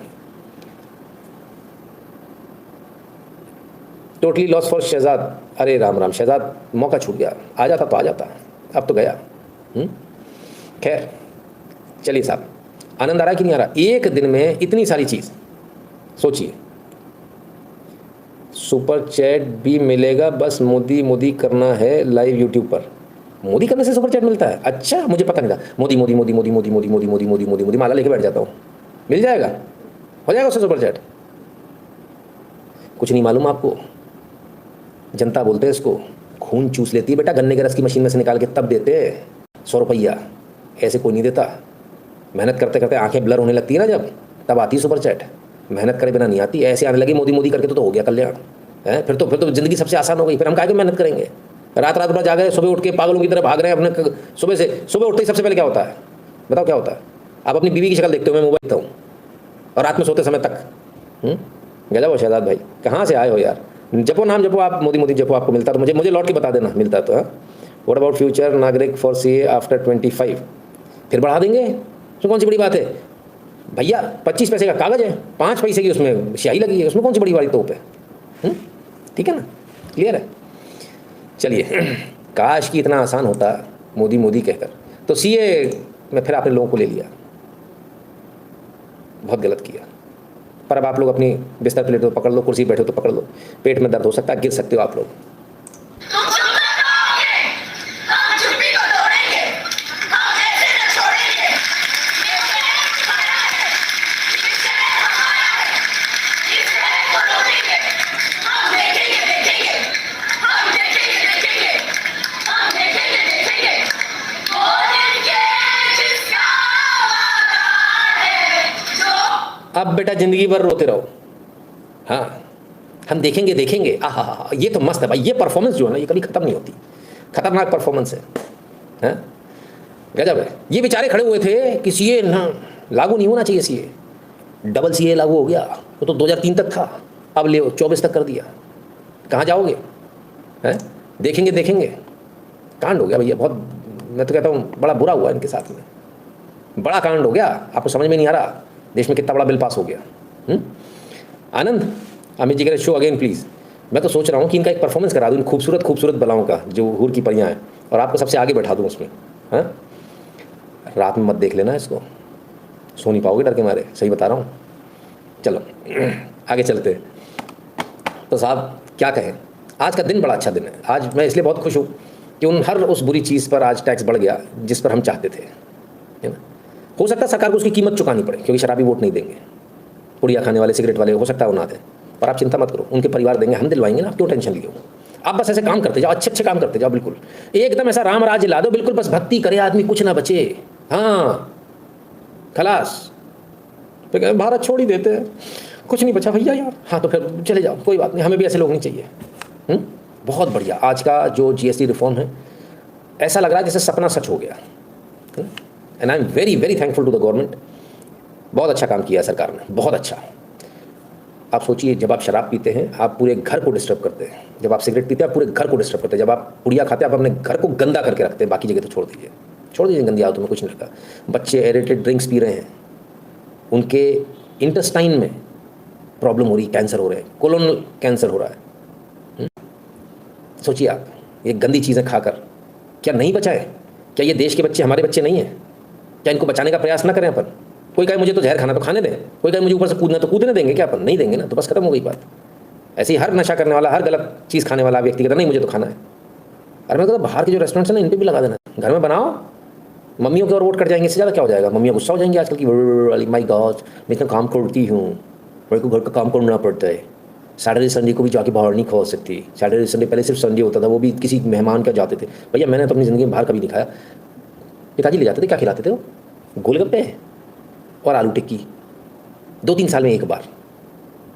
Speaker 1: टोटली लॉस फॉर शहजाद, अरे राम राम, शहजाद मौका छूट गया, आ जाता तो आ जाता, अब तो गया। खैर चलिए साहब, आनंद आ रहा है कि नहीं आ रहा, एक दिन में इतनी सारी चीज़, सोचिए, सुपर चैट भी मिलेगा, बस मोदी मोदी करना है लाइव यूट्यूब पर। मोदी करने से सुपर चैट मिलता है, अच्छा मुझे पता नहीं था। मोदी मोदी मोदी मोदी मोदी मोदी मोदी मोदी मोदी मोदी मोदी माला लेके बैठ जाता हूँ, मिल जाएगा, हो जाएगा उससे सुपर चैट। कुछ नहीं मालूम आपको, जनता बोलते हैं इसको, खून चूस लेती है बेटा, गन्ने के रस की मशीन में से निकाल के तब देते 100 रुपया, ऐसे कोई नहीं देता। मेहनत करते करते आंखें ब्लर होने लगती है ना जब, तब आती है सुपर चैट, मेहनत करे बिना नहीं आती। ऐसे आने लगी मोदी मोदी करके तो हो गया कल्याण है, फिर तो ज़िंदगी सबसे आसान हो गई, फिर हम काहे को मेहनत करेंगे, रात रात भर जागे, सुबह उठ के पागलों की तरह भाग रहे हैं अपने, सुबह उठते ही सबसे पहले क्या होता है बताओ, क्या होता है। आप अपनी बीवी की शक्ल देखते हो, मैं मोबाइल देखता हूँ, और रात में सोते समय तक। गजब हो शहजाद भाई, कहाँ से आए हो यार, जपो नाम जपो आप, मोदी मोदी जपो, आपको मिलता तो मुझे लौट के बता देना, मिलता तो। व्हाट अबाउट फ्यूचर नागरिक फॉर सीए आफ्टर 25, फिर बढ़ा देंगे, तो कौन सी बड़ी बात है भैया, 25 पैसे का कागज़ है, 5 पैसे की उसमें स्याही लगी है, उसमें कौन सी बड़ी वाली तोप है, ठीक है ना, क्लियर है। चलिए, काश कि इतना आसान होता मोदी मोदी कहकर, तो सीए में फिर आपने लोगों को ले लिया, बहुत गलत किया। पर अब आप लोग अपनी बिस्तर पे लेटे हो तो पकड़ लो, कुर्सी बैठे हो तो पकड़ लो, पेट में दर्द हो सकता है, गिर सकते हो आप लोग। अब बेटा जिंदगी भर रोते रहो, हाँ हम देखेंगे देखेंगे, आहा ये तो मस्त है भाई, ये परफॉर्मेंस जो है ना ये कभी खत्म नहीं होती, खतरनाक परफॉर्मेंस है, गजब है। ये बेचारे खड़े हुए थे कि सीए ना लागू नहीं होना चाहिए, सीए डबल सीए लागू हो गया, वो तो 2003 तक था, अब ले 24 तक कर दिया, कहाँ जाओगे, हैं देखेंगे देखेंगे, कांड हो गया भैया, बहुत, मैं तो कहता हूँ बड़ा बुरा हुआ इनके साथ में, बड़ा कांड हो गया, आपको समझ में नहीं आ रहा देश में कितना बड़ा बिल पास हो गया। आनंद अमित जी कह रहे शो अगेन प्लीज़, मैं तो सोच रहा हूँ कि इनका एक परफॉर्मेंस करा दूँ इन खूबसूरत खूबसूरत बलाओं का, जो हूर की परियाँ हैं, और आपको सबसे आगे बैठा दूँ उसमें, हाँ रात में मत देख लेना इसको, सो नहीं पाओगे डर के मारे, सही बता रहा हूँ। चलो आगे चलते। तो साहब क्या कहें, आज का दिन बड़ा अच्छा दिन है, आज मैं इसलिए बहुत खुश हूँ कि हर उस बुरी चीज़ पर आज टैक्स बढ़ गया जिस पर हम चाहते थे, है ना। हो सकता है सरकार को उसकी कीमत चुकानी पड़े, क्योंकि शराबी वोट नहीं देंगे, पुड़िया खाने वाले सिगरेट वाले हो सकता है वो ना दें, पर आप चिंता मत करो, उनके परिवार देंगे, हम दिलवाएंगे ना, आप क्यों टेंशन लिए हो। आप बस ऐसे काम करते जाओ, अच्छे अच्छे काम करते जाओ, बिल्कुल एकदम ऐसा राम राज्य ला दो, बिल्कुल बस भक्ति करे आदमी, कुछ ना बचे, हाँ खलास, तो भारत छोड़ ही देते हैं, कुछ नहीं बचा भैया यार, हाँ तो फिर चले जाओ, कोई बात नहीं, हमें भी ऐसे लोग नहीं चाहिए। बहुत बढ़िया, आज का जो जीएसटी रिफॉर्म है ऐसा लग रहा है जैसे सपना सच हो गया, and I am very very thankful to the government, बहुत अच्छा काम किया सरकार ने, बहुत अच्छा। आप सोचिए, जब आप शराब पीते हैं आप पूरे घर को डिस्टर्ब करते हैं, जब आप सिगरेट पीते हैं आप पूरे घर को डिस्टर्ब करते हैं, जब आप पुड़िया खाते हैं आप अपने घर को गंदा करके रखते हैं, बाकी जगह तो छोड़ दीजिए गंदी आदतों में कुछ नहीं रखा। बच्चे एरेटेड ड्रिंक्स पी रहे हैं, उनके इंटेस्टाइन में प्रॉब्लम हो रही, कैंसर हो रहे हैं, कोलोनल कैंसर हो रहा है। सोचिए आप, ये गंदी चीज़ें खाकर क्या नहीं बचाए, क्या ये देश के बच्चे हमारे बच्चे नहीं हैं, क्या इनको बचाने का प्रयास ना करें अपन। कोई कहे मुझे तो जहर खाना तो खाने दें, कोई कहे मुझे ऊपर से कूदना तो कूदने देंगे क्या अपन, नहीं देंगे ना, तो बस खत्म हो गई बात। ऐसे ही हर नशा करने वाला, हर गलत चीज़ खाने वाला व्यक्ति कहता नहीं मुझे तो खाना है, अरे मैं कहता बाहर के जो रेस्टोरेंट्स हैं ना इन पर भी लगा देना, घर में बनाओ, मम्मियों के और वोट कट जाएंगे, इससे ज़्यादा क्या हो जाएगा। मम्मियाँ गुस्सा हो जाएंगी आजकल की, वाली माई गॉड मैं इतना काम करती हूँ, मेरे को घर का काम करना पड़ता है, सैटरडे संडे को भी जाके बाहर नहीं खा सकती। सैटरडे संडे पहले सिर्फ संडे होता था, वो भी किसी मेहमान का जाते थे। भैया मैंने तो अपनी ज़िंदगी में बाहर कभी नहीं खाया। पिताजी ले जाते थे, क्या खिलाते थे वो, गोलगप्पे और आलू टिक्की 2-3 साल में एक बार।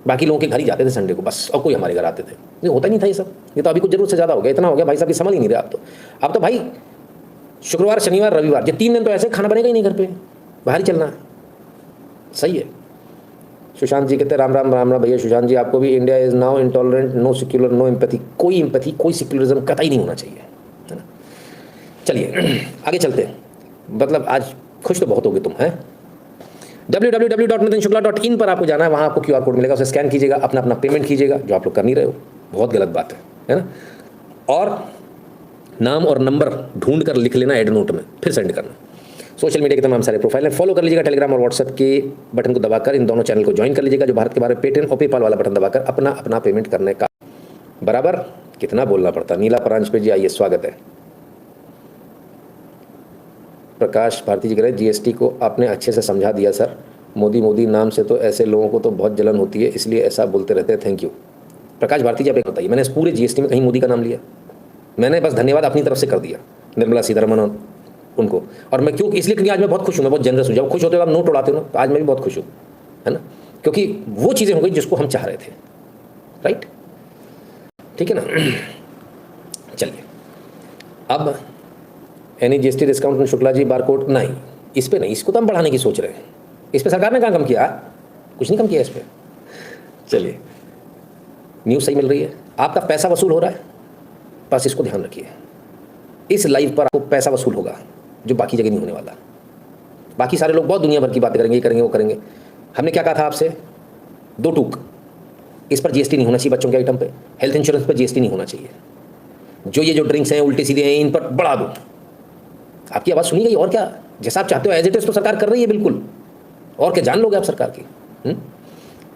Speaker 1: बाकी लोगों के घर ही जाते थे संडे को बस, और कोई हमारे घर आते थे। ये होता नहीं था ये सब। ये तो अभी कुछ जरूरत से ज़्यादा हो गया, इतना हो गया भाई साहब, ये समझ ही नहीं रहे आप तो। अब तो भाई शुक्रवार शनिवार रविवार ये 3 दिन तो ऐसे खाना बनेगा ही नहीं घर पे, बाहर ही चलना है। सही है। सुशांत जी कहते हैं राम राम राम राम भैया सुशांत जी, आपको भी India is now intolerant, no secular, no empathy. कोई एम्पैथी, कोई सेक्युलरिज्म कतई नहीं होना चाहिए, है ना। चलिए आगे चलते हैं। मतलब आज खुश तो बहुत होगे तुम, हैं। www.nitinshukla.in पर आपको जाना है, वहाँ आपको QR कोड मिलेगा, उसे स्कैन कीजिएगा, अपना अपना पेमेंट कीजिएगा, जो आप लोग कर नहीं रहे हो, बहुत गलत बात है ना। और नाम और नंबर ढूंढ कर लिख लेना एड नोट में, फिर सेंड करना। सोशल मीडिया के तमाम सारे प्रोफाइल हैं, फॉलो कर लीजिएगा। टेलीग्राम और व्हाट्सएप के बटन को दबाकर इन दोनों चैनल को ज्वाइन कर लीजिएगा। जो भारत के बारे में पेटीएम और पेपाल वाला बटन दबाकर अपना अपना पेमेंट करने का बराबर कितना बोलना पड़ता। नीला परांज पे जी आइए, स्वागत है। प्रकाश भारती जी कह रहे GST को आपने अच्छे से समझा दिया सर, मोदी मोदी नाम से तो ऐसे लोगों को तो बहुत जलन होती है, इसलिए ऐसा बोलते रहते हैं। थैंक यू प्रकाश भारती जी। आप एक बताइए, मैंने इस पूरे GST में कहीं मोदी का नाम लिया? मैंने बस धन्यवाद अपनी तरफ से कर दिया निर्मला सीतारमण उनको। और मैं क्यों, इसलिए क्योंकि आज मैं बहुत खुश हूँ, मैं बहुत जनरस हूँ। जब खुश होते हो आप नोट उड़ाते हो ना, तो आज मैं भी बहुत खुश हूँ, है ना, क्योंकि वो चीज़ें हो गई जिसको हम चाह रहे थे। राइट, ठीक है ना। चलिए अब any GST discount Shukla ji barcode नहीं, इस पर नहीं, इसको तो हम बढ़ाने की सोच रहे हैं। इस पर सरकार ने कहाँ कम किया, कुछ नहीं कम किया इस पर। चलिए न्यूज़ सही मिल रही है, आपका पैसा वसूल हो रहा है, बस इसको ध्यान रखिए। इस लाइव पर आपको पैसा वसूल होगा जो बाकी जगह नहीं होने वाला। बाकी सारे लोग बहुत दुनिया भर की बातें करेंगे, ये करेंगे वो करेंगे। हमने क्या कहा था आपसे, 2 टूक, इस पर GST नहीं होना चाहिए बच्चों के आइटम पे, हेल्थ इंश्योरेंस पर GST नहीं होना चाहिए, जो ड्रिंक्स हैं उल्टे सीधे हैं इन पर बढ़ा दो। आपकी आवाज़ सुनी गई, और क्या, जैसा आप चाहते हो एज इट इज तो सरकार कर रही है बिल्कुल, और क्या जान लोगे आप सरकार की।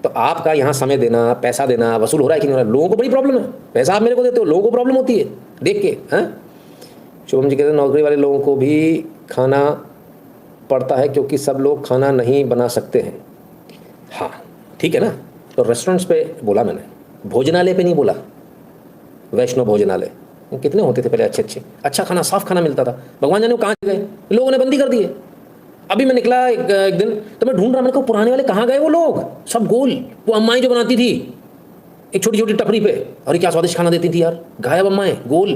Speaker 1: तो आपका यहाँ समय देना, पैसा देना वसूल हो रहा है कि नहीं हो रहा है, लोगों को बड़ी प्रॉब्लम है। पैसा आप मेरे को देते हो, लोगों को प्रॉब्लम होती है देख के, हैं। शुभम जी कहते हैं नौकरी वाले लोगों को भी खाना पड़ता है क्योंकि सब लोग खाना नहीं बना सकते हैं। हाँ ठीक है ना, तो रेस्टोरेंट्स पे बोला मैंने, भोजनालय पे नहीं बोला। वैष्णव भोजनालय कितने होते थे पहले, अच्छे अच्छे, अच्छा खाना, साफ खाना मिलता था। भगवान जाने वो कहाँ गए, लोगों ने बंदी कर दी है। अभी मैं निकला एक दिन तो मैं ढूंढ रहा, मैंने कहा पुराने वाले कहाँ गए वो लोग, सब गोल, वो अम्माएँ जो बनाती थी एक छोटी छोटी टपरी पे, और क्या स्वादिष्ट खाना देती थी यार, गायब अम्माएँ गोल,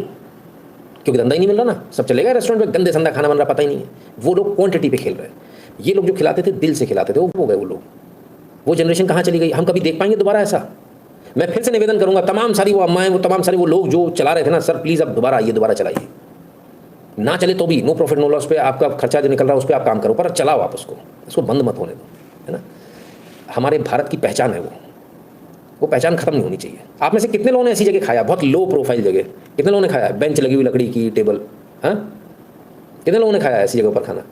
Speaker 1: क्योंकि धंधा ही नहीं मिल रहा ना, सब चलेगा रेस्टोरेंट में, गंदे संदा खाना बन रहा पता ही नहीं है। वो लोग क्वांटिटी पे खेल रहे हैं, ये लोग जो खिलाते थे दिल से खिलाते थे, वो हो गए वो लोग। वो जनरेशन कहाँ चली गई, हम कभी देख पाएंगे दोबारा ऐसा? मैं फिर से निवेदन करूंगा, तमाम सारी वो अम्माएँ, वो तमाम सारे वो लोग जो चला रहे थे ना, सर प्लीज़ अब दोबारा आइए, दोबारा चलाइए। ना चले तो भी नो प्रॉफिट नो लॉस पे आपका खर्चा जो निकल रहा है उस पर आप काम करो, पर चलाओ आप उसको बंद मत होने दो, है ना। हमारे भारत की पहचान है वो पहचान खत्म नहीं होनी चाहिए। आप में से कितने लोगों ने ऐसी जगह खाया, बहुत लो प्रोफाइल जगह, कितने लोगों ने खाया, बेंच लगी हुई लकड़ी की टेबल, हाँ, कितने लोगों ने खाया ऐसी जगह पर खाना,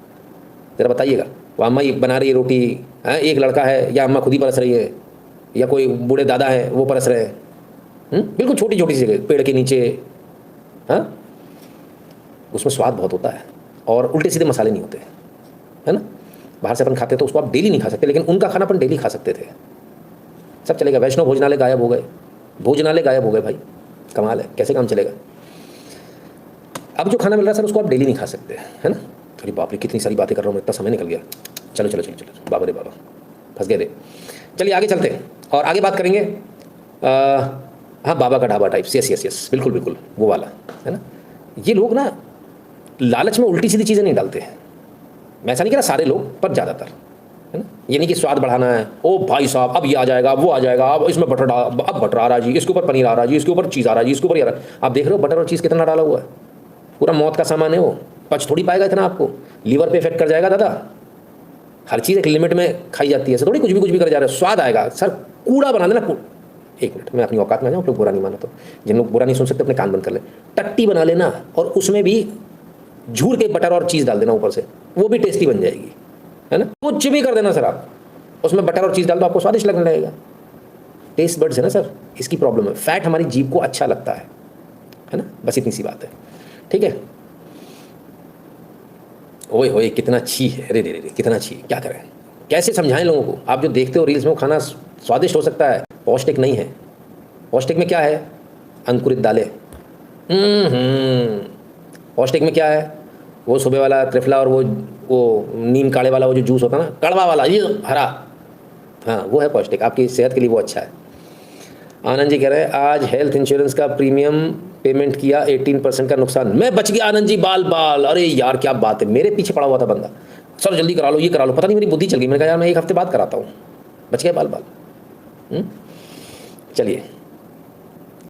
Speaker 1: ज़रा बताइएगा। वो अम्मा बना रही है रोटी, हाँ, एक लड़का है या अम्मा खुद ही परस रही है, या कोई बूढ़े दादा है वो परस रहे हैं, बिल्कुल छोटी छोटी सी जगह पेड़ के नीचे, हाँ, उसमें स्वाद बहुत होता है और उल्टे सीधे मसाले नहीं होते, है ना। बाहर से अपन खाते तो उसको आप डेली नहीं खा सकते, लेकिन उनका खाना अपन डेली खा सकते थे, सब चलेगा। वैष्णव भोजनालय गायब हो गए, भोजनालय गायब हो गए भाई, कमाल है, कैसे काम चलेगा। अब जो खाना मिल रहा है सर उसको आप डेली नहीं खा सकते, है ना। अरे बाप रे कितनी सारी बातें कर रहा हूँ मैं, इतना समय निकल गया। चलो चलो चलो चलो, बाबा रे बाबा, फंस गए रे। चलिए आगे चलते हैं और आगे बात करेंगे। हाँ, बाबा का dhaba types, yes yes yes, बिल्कुल बिल्कुल वो वाला, है ना। ये लोग ना लालच में उल्टी सीधी चीज़ें नहीं डालते हैं, मैं ऐसा नहीं कह रहा सारे लोग, पर ज़्यादातर, है ना। ये नहीं कि स्वाद बढ़ाना है, ओ भाई साहब अब ये आ जाएगा, वो आ जाएगा, अब इसमें बटर अब बटर आ रहा जी, इसके ऊपर पनीर आ रहा जी, इसके ऊपर चीज़ आ रहा जी, इसके ऊपर ये आ रहा। आप देख रहे हो बटर और चीज़ कितना डाला हुआ है, पूरा मौत का सामान है वो, पच थोड़ी पाएगा इतना, आपको लीवर पे इफेक्ट कर जाएगा दादा। हर चीज़ एक लिमिट में खाई जाती है, ऐसे थोड़ी कुछ भी कर जा रहे हो, स्वाद आएगा सर, कूड़ा बना देना। एक मिनट, मैं अपनी औकात में आ जाऊँ, लोग बुरा नहीं माना तो, जिन लोग बुरा नहीं सुन सकते अपने कान बंद कर ले। टट्टी बना लेना और उसमें भी झूर के बटर और चीज़ डाल देना ऊपर से, वो भी टेस्टी बन जाएगी, है ना। कुछ भी कर देना सर आप, उसमें बटर और चीज़ डाल दो, आपको स्वादिष्ट लगने लगेगा। टेस्ट बड्स है ना सर, इसकी प्रॉब्लम है। फैट हमारी जीभ को अच्छा लगता है ना, बस इतनी सी बात है। ठीक है। ओए होए कितना छी है, अरे रे रे कितना छी, क्या करें, कैसे समझाएं लोगों को। आप जो देखते हो रील्स में, वो खाना स्वादिष्ट हो सकता है, पौष्टिक नहीं है। पौष्टिक में क्या है? अंकुरित दालें। पौष्टिक में क्या है? वो सुबह वाला त्रिफला और वो नीम काढ़े वाला वो जो जूस होता है ना, कड़वा वाला, ये हरा, हाँ वो है पौष्टिक, आपकी सेहत के लिए वो अच्छा है। आनंद जी कह रहे हैं आज हेल्थ इंश्योरेंस का प्रीमियम पेमेंट किया, 18% का नुकसान, मैं बच गया आनंद जी, बाल बाल। अरे यार क्या बात है, मेरे पीछे पड़ा हुआ था बंदा, सर जल्दी करा लो, ये करा लो, पता नहीं मेरी बुद्धि चल गई, मैंने कहा यार मैं एक हफ्ते बाद कराता हूँ, बच गया बाल बाल। चलिए